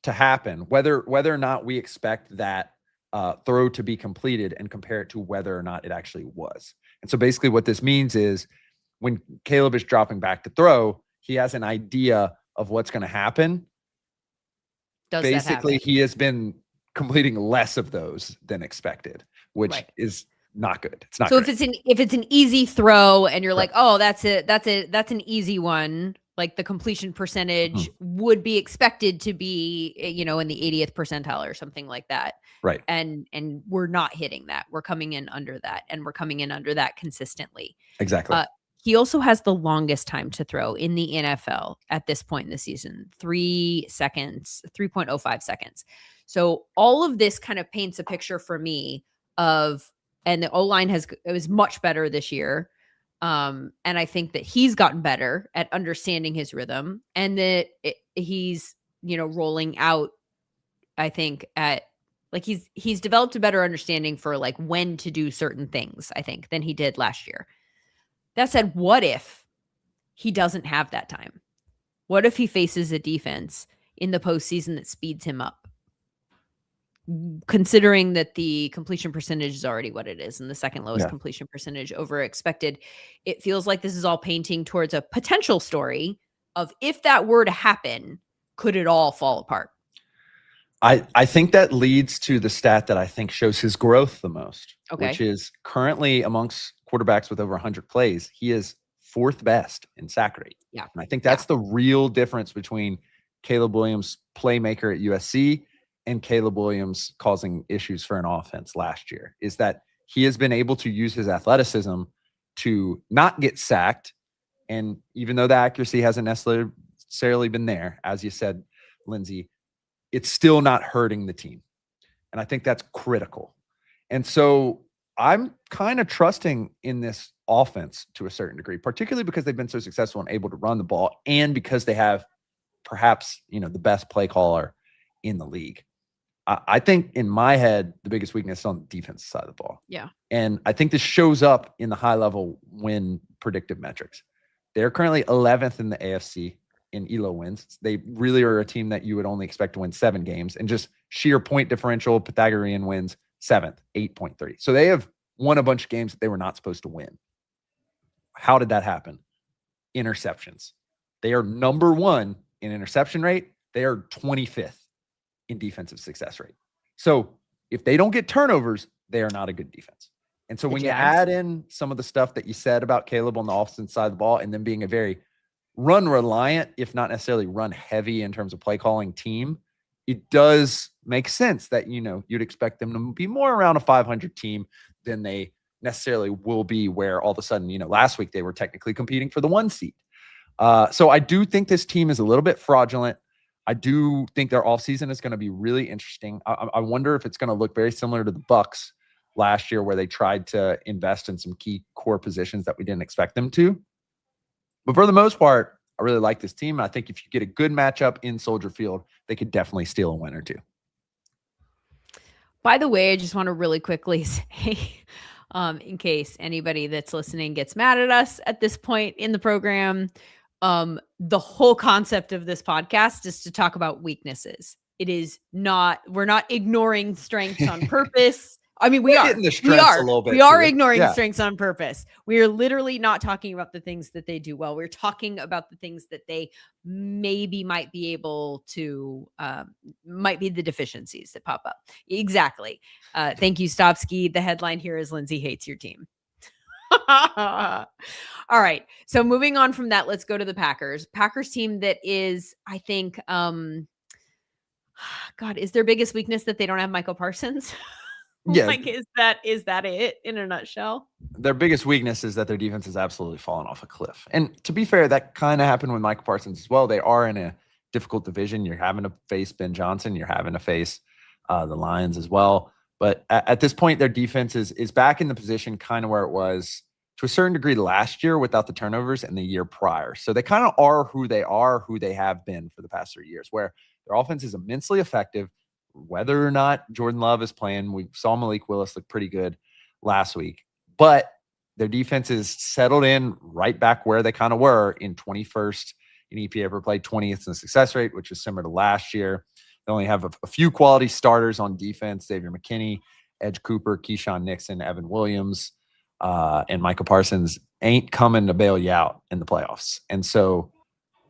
to happen, whether or not we expect that throw to be completed, and compare it to whether or not it actually was. And so basically what this means is when Caleb is dropping back to throw, he has an idea of what's going to happen. Does that Basically, happen? he has been completing less of those than expected, which is not good. It's not so great. if it's an easy throw and you're Right. like, oh, that's an easy one, like the completion percentage would be expected to be, in the 80th percentile or something like that. Right. And we're not hitting that. We're coming in under that, and we're coming in under that consistently. Exactly. He also has the longest time to throw in the NFL at this point in the season, 3 seconds, 3.05 seconds. So all of this kind of paints a picture for me of, and the O-line was much better this year. And I think that he's gotten better at understanding his rhythm, and that he's, rolling out, I think he's developed a better understanding for like when to do certain things, I think, than he did last year. That said, what if he doesn't have that time? What if he faces a defense in the postseason that speeds him up? Considering that the completion percentage is already what it is, and the second lowest completion percentage over expected, it feels like this is all painting towards a potential story of, if that were to happen, could it all fall apart? I think that leads to the stat that I think shows his growth the most, which is currently amongst quarterbacks with over 100 plays, he is 4th best in sack rate. Yeah. And I think that's the real difference between Caleb Williams, playmaker at USC, and Caleb Williams causing issues for an offense last year, is that he has been able to use his athleticism to not get sacked. And even though the accuracy hasn't necessarily been there, as you said, Lindsay, it's still not hurting the team. And I think that's critical. And so I'm kind of trusting in this offense to a certain degree, particularly because they've been so successful and able to run the ball, and because they have perhaps, the best play caller in the league. I think in my head, the biggest weakness is on the defensive side of the ball. Yeah. And I think this shows up in the high level win predictive metrics. They're currently 11th in the AFC in ELO wins. They really are a team that you would only expect to win 7 games, and just sheer point differential, Pythagorean wins 7th, 8.3. So they have won a bunch of games that they were not supposed to win. How did that happen? Interceptions. They are number 1 in interception rate. They are 25th in defensive success rate. So if they don't get turnovers, they are not a good defense. And so when you add in some of the stuff that you said about Caleb on the offensive side of the ball, and then being a very run reliant, if not necessarily run heavy in terms of play calling team, it does make sense that, you'd expect them to be more around a 500 team than they necessarily will be, where all of a sudden, last week they were technically competing for the 1 seed. So I do think this team is a little bit fraudulent. I do think their offseason is going to be really interesting. I wonder if it's going to look very similar to the Bucs last year, where they tried to invest in some key core positions that we didn't expect them to. But for the most part, I really like this team. I think if you get a good matchup in Soldier Field, they could definitely steal a win or two. By the way, I just want to really quickly say, in case anybody that's listening gets mad at us at this point in the program, the whole concept of this podcast is to talk about weaknesses. It is not, we're not ignoring strengths on purpose. I mean, we are ignoring strengths on purpose. We are literally not talking about the things that they do well. We're talking about the things that they might be able to, might be the deficiencies that pop up. Exactly. Thank you, Stopski. The headline here is Lindsay hates your team. All right. So moving on from that, let's go to the Packers. Packers team that is, I think, God, is their biggest weakness that they don't have Michael Parsons? Yeah. Like, is that it in a nutshell? Their biggest weakness is that their defense has absolutely fallen off a cliff. And to be fair, that kind of happened with Michael Parsons as well. They are in a difficult division. You're having to face Ben Johnson. You're having to face the Lions as well. But at this point, their defense is back in the position kind of where it was to a certain degree last year without the turnovers and the year prior. So they kind of are who they have been for the past 3 years, where their offense is immensely effective. Whether or not Jordan Love is playing, we saw Malik Willis look pretty good last week. But Their defense is settled in right back where they kind of were in 21st in EPA per play, 20th in success rate, which is similar to last year. They only have a few quality starters on defense: Xavier McKinney, Edge Cooper, Keyshawn Nixon, Evan Williams, and Micah Parsons ain't coming to bail you out in the playoffs. And so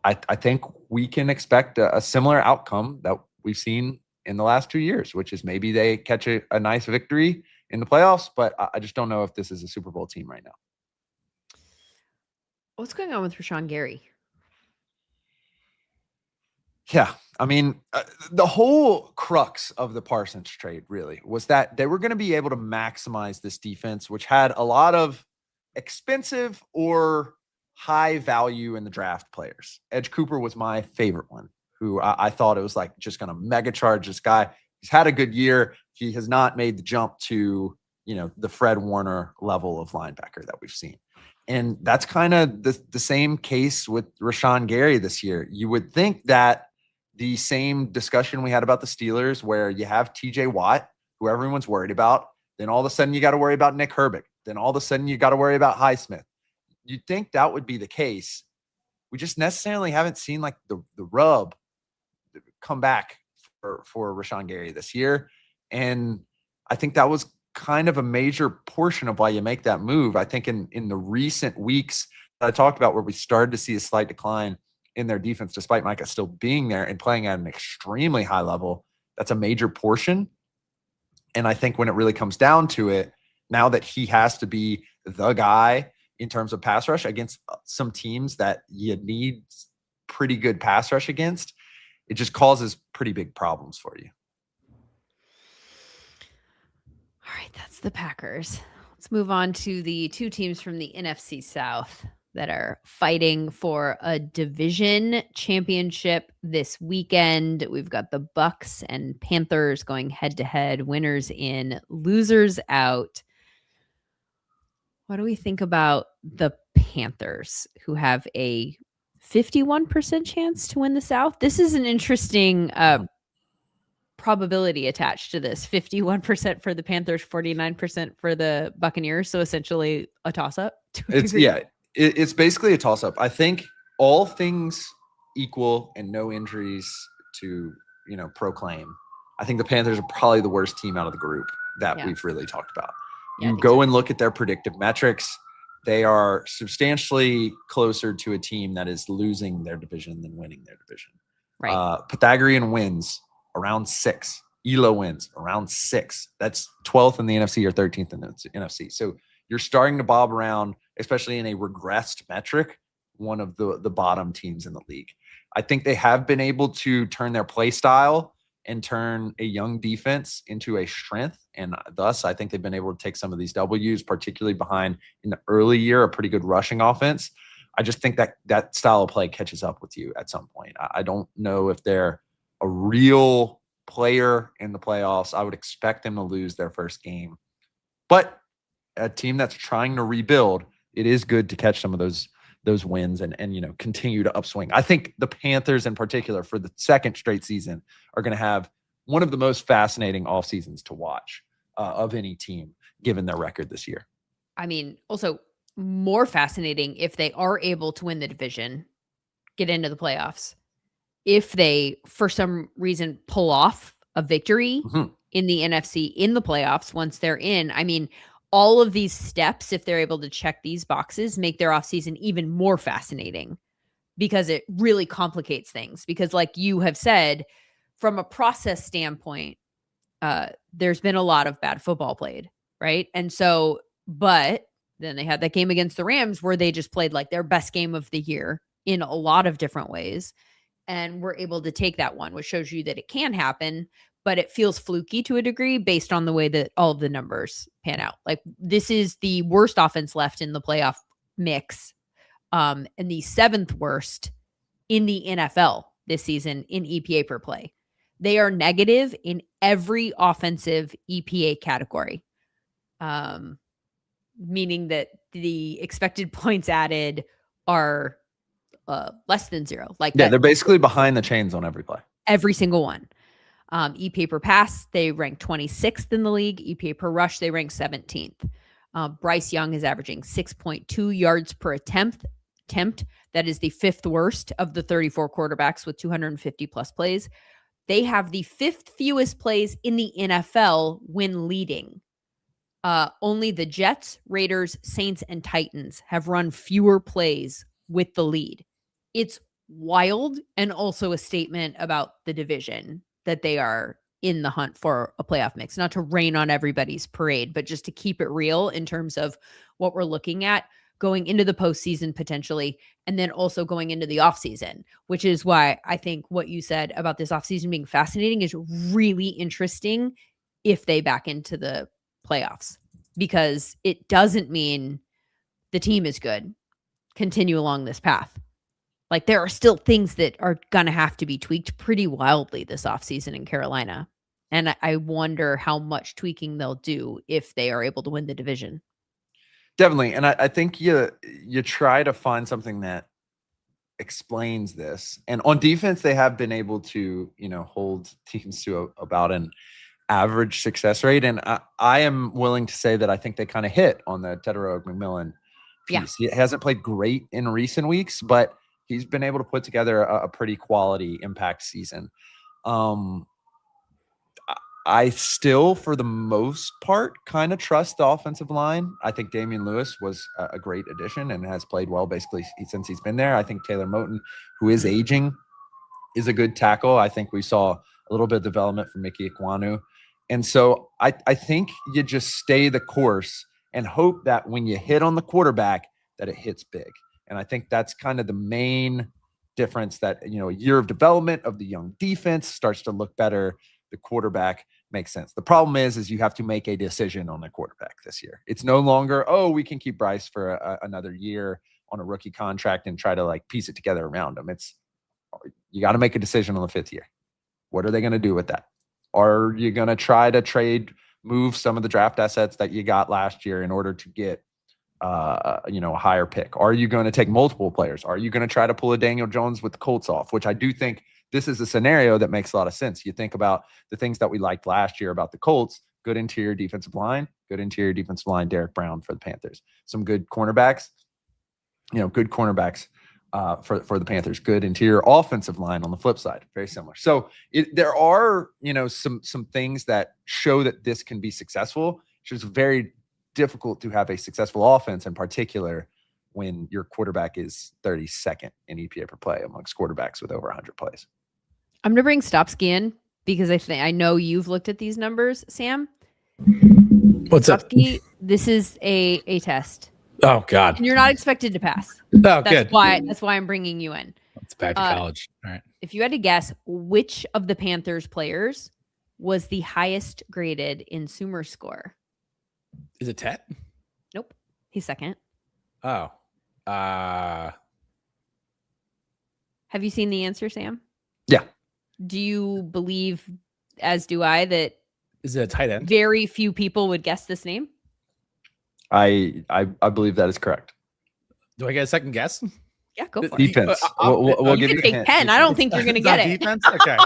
I think we can expect a similar outcome that we've seen in the last 2 years, which is maybe they catch a nice victory in the playoffs, but I just don't know if this is a Super Bowl team right now. What's going on with Rashawn Gary? Yeah. I mean, the whole crux of the Parsons trade really was that they were going to be able to maximize this defense, which had a lot of expensive or high value in the draft players. Edge Cooper was my favorite one, who I thought it was like just going to mega charge this guy. He's had a good year. He has not made the jump to, the Fred Warner level of linebacker that we've seen. And that's kind of the same case with Rashawn Gary this year. You would think that the same discussion we had about the Steelers, where you have TJ Watt, who everyone's worried about, then all of a sudden you got to worry about Nick Herbig. Then all of a sudden you got to worry about Highsmith. You'd think that would be the case. We just necessarily haven't seen like the rub come back for Rashawn Gary this year. And I think that was kind of a major portion of why you make that move. I think in the recent weeks that I talked about, where we started to see a slight decline in their defense, despite Micah still being there and playing at an extremely high level, that's a major portion. And I think when it really comes down to it, now that he has to be the guy in terms of pass rush against some teams that you need pretty good pass rush against, it just causes pretty big problems for you. All right, that's the Packers. Let's move on to the two teams from the NFC South that are fighting for a division championship this weekend. We've got the Bucks and Panthers going head to head, winners in, losers out. What do we think about the Panthers, who have a 51% chance to win the South? This is an interesting probability attached to this. 51% for the Panthers, 49% for the Buccaneers. So essentially a toss-up. It's basically a toss-up. I think all things equal and no injuries to, proclaim, I think the Panthers are probably the worst team out of the group that we've really talked about. You go and look at their predictive metrics. They are substantially closer to a team that is losing their division than winning their division. Right. Pythagorean wins around 6. ELO wins around 6. That's 12th in the NFC or 13th in the NFC. So you're starting to bob around, especially in a regressed metric, one of the bottom teams in the league. I think they have been able to turn their play style and turn a young defense into a strength. And thus, I think they've been able to take some of these W's, particularly behind in the early year, a pretty good rushing offense. I just think that style of play catches up with you at some point. I don't know if they're a real player in the playoffs. I would expect them to lose their first game. But a team that's trying to rebuild, it is good to catch some of those wins and continue to upswing. I think the Panthers in particular, for the second straight season, are going to have one of the most fascinating off seasons to watch of any team, given their record this year. I mean, also more fascinating if they are able to win the division, get into the playoffs. If they, for some reason, pull off a victory in the NFC in the playoffs once they're in, I mean, all of these steps, if they're able to check these boxes, make their offseason even more fascinating, because it really complicates things. Because like you have said, from a process standpoint, there's been a lot of bad football played, right? And so, but then they had that game against the Rams where they just played like their best game of the year in a lot of different ways. And we're able to take that one, which shows you that it can happen, but it feels fluky to a degree based on the way that all of the numbers pan out. Like, this is the worst offense left in the playoff mix, and the 7th worst in the NFL this season in EPA per play. They are negative in every offensive EPA category, meaning that the expected points added are less than 0. They're basically behind the chains on every play. Every single one. EPA per pass, they rank 26th in the league. EPA per rush, they rank 17th. Bryce Young is averaging 6.2 yards per attempt. That is the fifth worst of the 34 quarterbacks with 250 plus plays. They have the fifth fewest plays in the NFL when leading. Only the Jets, Raiders, Saints, and Titans have run fewer plays with the lead. It's wild and also a statement about the division that they are in the hunt for a playoff mix. Not to rain on everybody's parade, but just to keep it real in terms of what we're looking at going into the postseason potentially, and then also going into the offseason, which is why I think what you said about this offseason being fascinating is really interesting if they back into the playoffs, because it doesn't mean the team is good. Continue along this path. Like, there are still things that are going to have to be tweaked pretty wildly this offseason in Carolina. And I wonder how much tweaking they'll do if they are able to win the division. Definitely. And I think you try to find something that explains this. And on defense, they have been able to, hold teams to about an average success rate. And I am willing to say that I think they kind of hit on the Tedero McMillan piece. Yeah. He hasn't played great in recent weeks, but he's been able to put together a pretty quality impact season. I still, for the most part, kind of trust the offensive line. I think Damian Lewis was a great addition and has played well basically since he's been there. I think Taylor Moton, who is aging, is a good tackle. I think we saw a little bit of development from Mickey Ekwonu. And so I think you just stay the course and hope that when you hit on the quarterback, that it hits big. And I think that's kind of the main difference, that, a year of development of the young defense starts to look better. The quarterback makes sense. The problem is you have to make a decision on the quarterback this year. It's no longer, we can keep Bryce for another year on a rookie contract and try to piece it together around him. You got to make a decision on the fifth year. What are they going to do with that? Are you going to try to move some of the draft assets that you got last year in order to get, a higher pick? Are you going to take multiple players? Are you going to try to pull a Daniel Jones with the Colts off, which I do think this is a scenario that makes a lot of sense. You think about the things that we liked last year about the Colts: good interior defensive line, Derek Brown for the Panthers, some good cornerbacks, for the Panthers, good interior offensive line on the flip side, very similar. So there are, some things that show that this can be successful. It's just very difficult to have a successful offense, in particular when your quarterback is 32nd in EPA per play amongst quarterbacks with over 100 plays. I'm going to bring Stopsky in because I know you've looked at these numbers, Sam. What's Stopsky, this is a test. Oh, God. And you're not expected to pass. Oh, good. That's why I'm bringing you in. It's back to college. All right. If you had to guess, which of the Panthers players was the highest graded in SumerScore? Is it Tet? Nope. He's second. Oh. Have you seen the answer, Sam? Yeah. Do you believe, as do I, that is it a tight end? Very few people would guess this name? I believe that is correct. Do I get a second guess? Yeah, go for defense. it. We'll you give can take 10. I don't think you're going to get it. Defense? Okay.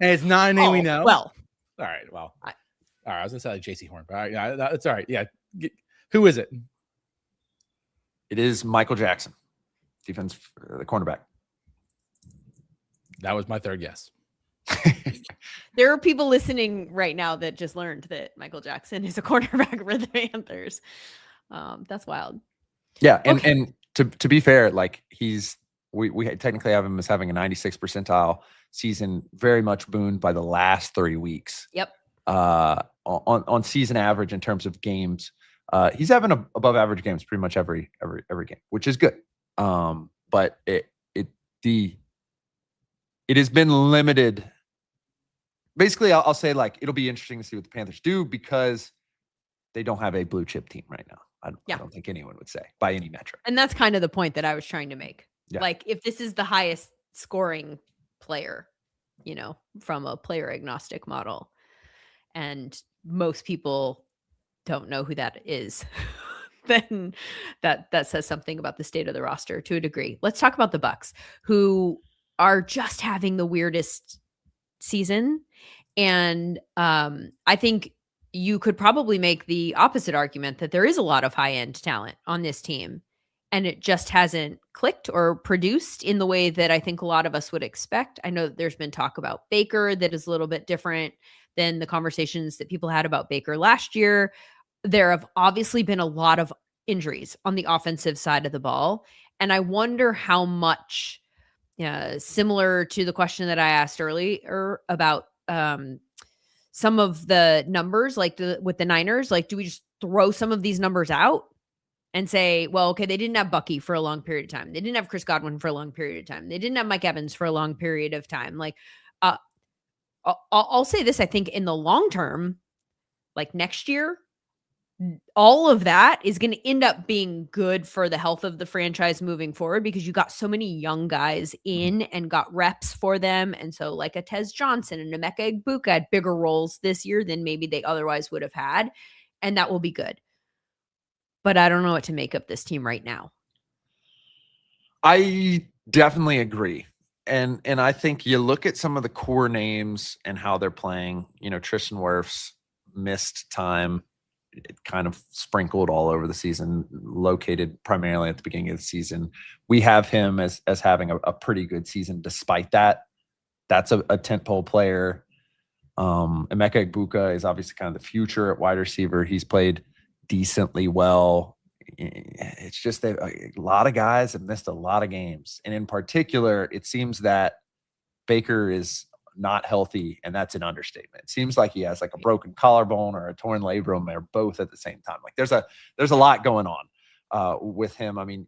And it's not a name we know? Well. All right. Well. All right. I was going to say like JC Horn. But all right. Yeah, that's all right. Yeah. Who is it? It is Michael Jackson, defense, the cornerback. That was my third guess. There are people listening right now that just learned that Michael Jackson is a cornerback for the Panthers. That's wild. Yeah, and to be fair, like we technically have him as having a 96th percentile season, very much booned by the last 30 weeks. Yep. On season average in terms of games, he's having above average games pretty much every game, which is good. But it has been limited. Basically, I'll say it'll be interesting to see what the Panthers do because they don't have a blue chip team right now. I don't think anyone would say by any metric. And that's kind of the point that I was trying to make. Yeah. If this is the highest scoring player, from a player agnostic model, and most people don't know who that is, then that says something about the state of the roster to a degree. Let's talk about the Bucs, who are just having the weirdest season. And I think you could probably make the opposite argument that there is a lot of high-end talent on this team, and it just hasn't clicked or produced in the way that I think a lot of us would expect. I know that there's been talk about Baker that is a little bit different than the conversations that people had about Baker last year. There have obviously been a lot of injuries on the offensive side of the ball, and I wonder how much, similar to the question that I asked earlier about some of the numbers, like with the Niners, like, do we just throw some of these numbers out and say, well, okay, they didn't have Bucky for a long period of time. They didn't have Chris Godwin for a long period of time. They didn't have Mike Evans for a long period of time. Like, uh, I'll say this, I think in the long term, like next year, all of that is going to end up being good for the health of the franchise moving forward because you got so many young guys in and got reps for them. And so like a Tez Johnson and Emeka Egbuka had bigger roles this year than maybe they otherwise would have had. And that will be good. But I don't know what to make of this team right now. I definitely agree. And I think you look at some of the core names and how they're playing, Tristan Wirfs missed time. It kind of sprinkled all over the season, located primarily at the beginning of the season. We have him as having a pretty good season despite that. That's a tentpole player. Emeka Egbuka is obviously kind of the future at wide receiver. He's played decently well. It's just that a lot of guys have missed a lot of games. And in particular, it seems that Baker is not healthy, and that's an understatement. It seems like he has like a broken collarbone or a torn labrum or both at the same time. Like there's a lot going on with him. I mean,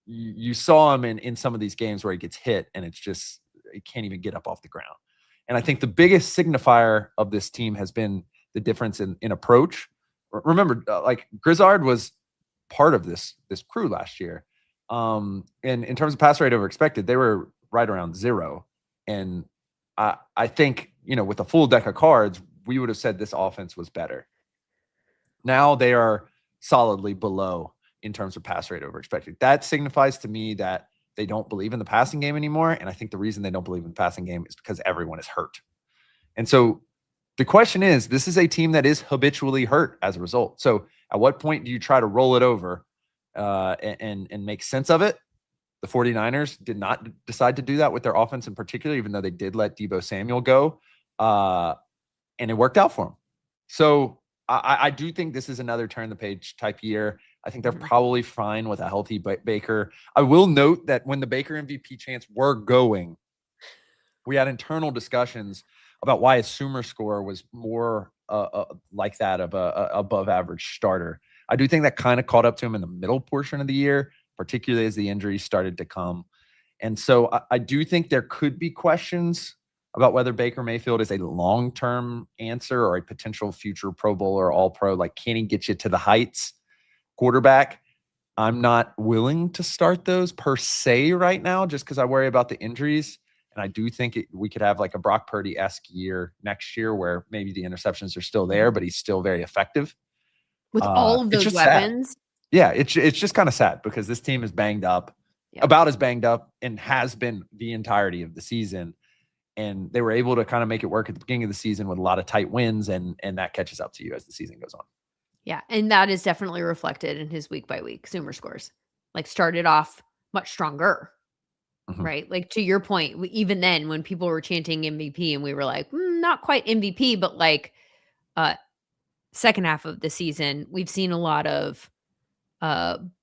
you saw him in some of these games where he gets hit and it's just he can't even get up off the ground. And I think the biggest signifier of this team has been the difference in approach. Remember, like Grizzard was part of this crew last year. And in terms of pass rate over expected, they were right around 0. And I think, with a full deck of cards, we would have said this offense was better. Now they are solidly below in terms of pass rate over expected. That signifies to me that they don't believe in the passing game anymore. And I think the reason they don't believe in the passing game is because everyone is hurt. And so the question is, this is a team that is habitually hurt as a result. So at what point do you try to roll it over and make sense of it? The 49ers did not decide to do that with their offense in particular, even though they did let Deebo Samuel go. And it worked out for them. So I do think this is another turn the page type year. I think they're probably fine with a healthy Baker. I will note that when the Baker MVP chants were going, we had internal discussions about why his SumerScore was more like that of a above average starter. I do think that kind of caught up to him in the middle portion of the year, particularly as the injuries started to come. And so I do think there could be questions about whether Baker Mayfield is a long-term answer or a potential future Pro Bowl or All-Pro. Like, can he get you to the heights quarterback? I'm not willing to start those per se right now just because I worry about the injuries. And I do think we could have like a Brock Purdy-esque year next year where maybe the interceptions are still there, but he's still very effective. With all of those weapons. Sad. Yeah, it's just kind of sad because this team is banged up, about as banged up, and has been the entirety of the season. And they were able to kind of make it work at the beginning of the season with a lot of tight wins, and that catches up to you as the season goes on. Yeah, and that is definitely reflected in his week-by-week SumerScores. Like, started off much stronger, right? Like, to your point, even then when people were chanting MVP and we were like, not quite MVP, but like second half of the season, we've seen a lot of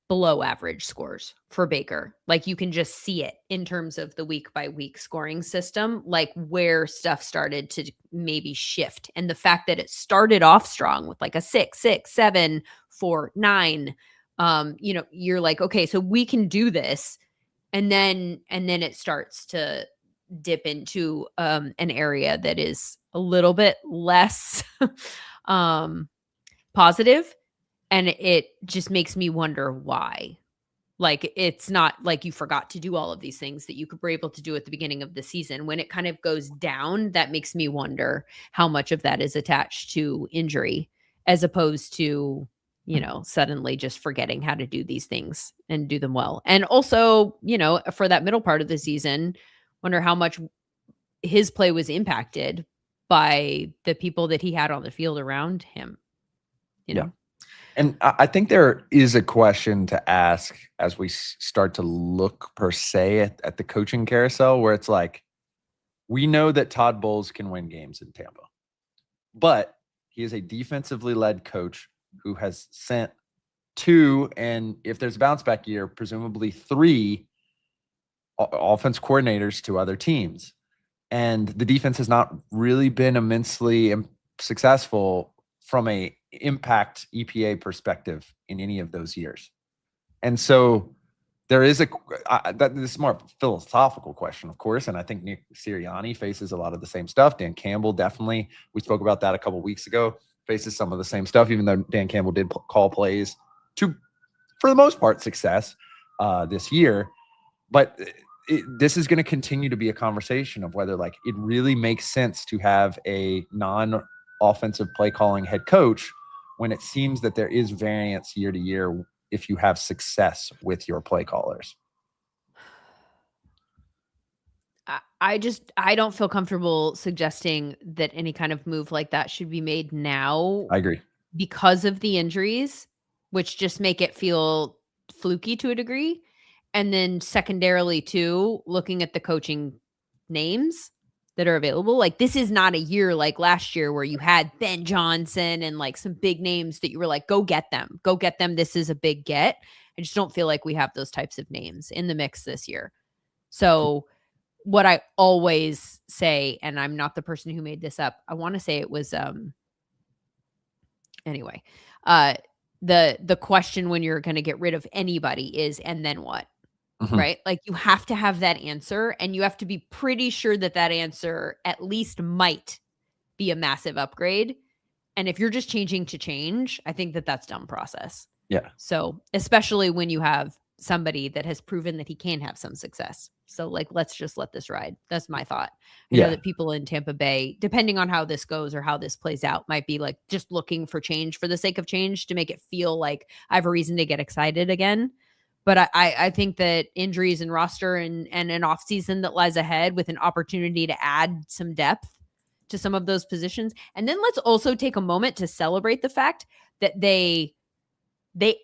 below average scores for Baker. Like, you can just see it in terms of the week by week scoring system, like where stuff started to maybe shift. And the fact that it started off strong with like a 6, 6, 7, 4, 9, you're like, okay, so we can do this. And then it starts to dip into an area that is a little bit less positive. And it just makes me wonder why. Like, it's not like you forgot to do all of these things that you were able to do at the beginning of the season. When it kind of goes down, that makes me wonder how much of that is attached to injury as opposed to, suddenly just forgetting how to do these things and do them well. And also, for that middle part of the season, wonder how much his play was impacted by the people that he had on the field around him, you Yeah. know? And I think there is a question to ask as we start to look per se at the coaching carousel, where it's like, we know that Todd Bowles can win games in Tampa, but he is a defensively led coach who has sent 2, and if there's a bounce back year, presumably 3 offense coordinators to other teams. And the defense has not really been immensely successful from a impact EPA perspective in any of those years. And so there is this is more of a philosophical question, of course. And I think Nick Sirianni faces a lot of the same stuff. Dan Campbell, definitely. We spoke about that a couple of weeks ago, faces some of the same stuff, even though Dan Campbell did call plays to, for the most part, success this year. But this is going to continue to be a conversation of whether like it really makes sense to have a non-offensive play calling head coach when it seems that there is variance year to year if you have success with your play callers. I don't feel comfortable suggesting that any kind of move like that should be made now I agree. because of the injuries, which just make it feel fluky to a degree. And then secondarily too, looking at the coaching names that are available. Like this is not a year like last year where you had Ben Johnson and like some big names that you were like, go get them. Go get them. This is a big get. I just don't feel like we have those types of names in the mix this year. So what I always say, and I'm not the person who made this up, I want to say it was anyway. The question when you're going to get rid of anybody is, and then what? Mhm. Right? Like you have to have that answer, and you have to be pretty sure that that answer at least might be a massive upgrade. And if you're just changing to change, I think that that's dumb process. Yeah. So, especially when you have somebody that has proven that he can have some success. So, like, let's just let this ride. That's my thought. I know Yeah. that people in Tampa Bay, depending on how this goes or how this plays out, might be like just looking for change for the sake of change to make it feel like I have a reason to get excited again. But I think that injuries and roster and an off season that lies ahead with an opportunity to add some depth to some of those positions. And then let's also take a moment to celebrate the fact that they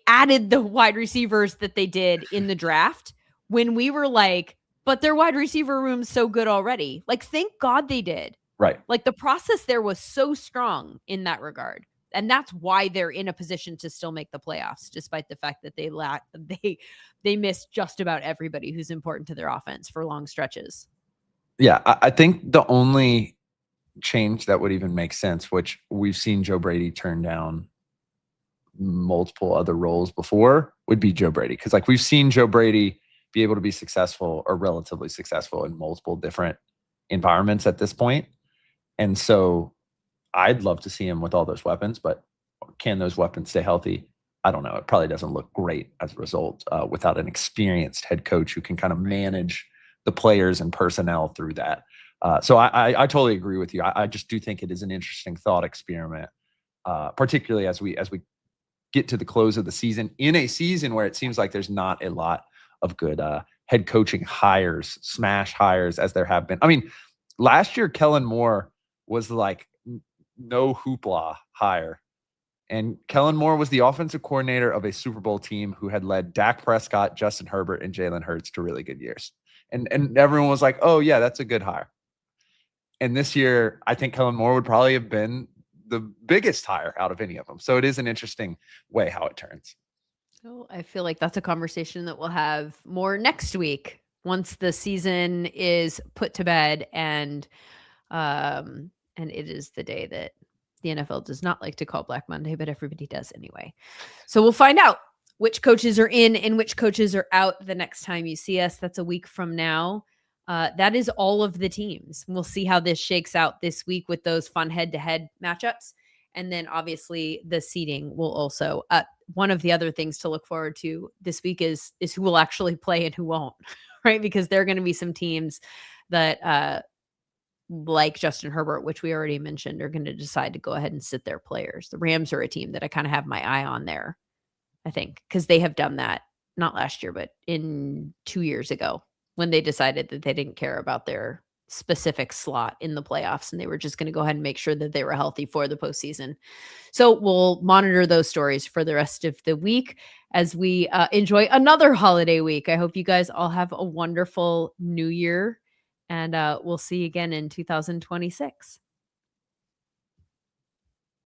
added the wide receivers that they did in the draft when we were like, but their wide receiver room's so good already. Like, thank God they did. Right. Like the process there was so strong in that regard. And that's why they're in a position to still make the playoffs, despite the fact that they missed just about everybody who's important to their offense for long stretches. Yeah. I think the only change that would even make sense, which we've seen Joe Brady turn down multiple other roles before, would be Joe Brady. Because like we've seen Joe Brady be able to be successful or relatively successful in multiple different environments at this point. And so I'd love to see him with all those weapons, but can those weapons stay healthy? I don't know. It probably doesn't look great as a result without an experienced head coach who can kind of manage the players and personnel through that. So I totally agree with you. I just do think it is an interesting thought experiment, particularly as we get to the close of the season, in a season where it seems like there's not a lot of good head coaching hires, smash hires, as there have been. I mean, last year, Kellen Moore was like no hoopla hire. And Kellen Moore was the offensive coordinator of a Super Bowl team who had led Dak Prescott, Justin Herbert, and Jalen Hurts to really good years. And everyone was like, oh, yeah, that's a good hire. And this year, I think Kellen Moore would probably have been the biggest hire out of any of them. So it is an interesting way how it turns. So I feel like that's a conversation that we'll have more next week once the season is put to bed and it is the day that the NFL does not like to call Black Monday, but everybody does anyway. So we'll find out which coaches are in and which coaches are out the next time you see us. That's a week from now. That is all of the teams. We'll see how this shakes out this week with those fun head-to-head matchups. And then obviously the seeding will also, one of the other things to look forward to this week is who will actually play and who won't, right? Because there are going to be some teams that, like Justin Herbert, which we already mentioned, are going to decide to go ahead and sit their players. The Rams are a team that I kind of have my eye on there, I think, because they have done that, not last year, but in 2 years ago when they decided that they didn't care about their specific slot in the playoffs, and they were just going to go ahead and make sure that they were healthy for the postseason. So we'll monitor those stories for the rest of the week as we enjoy another holiday week. I hope you guys all have a wonderful new year, and we'll see you again in 2026.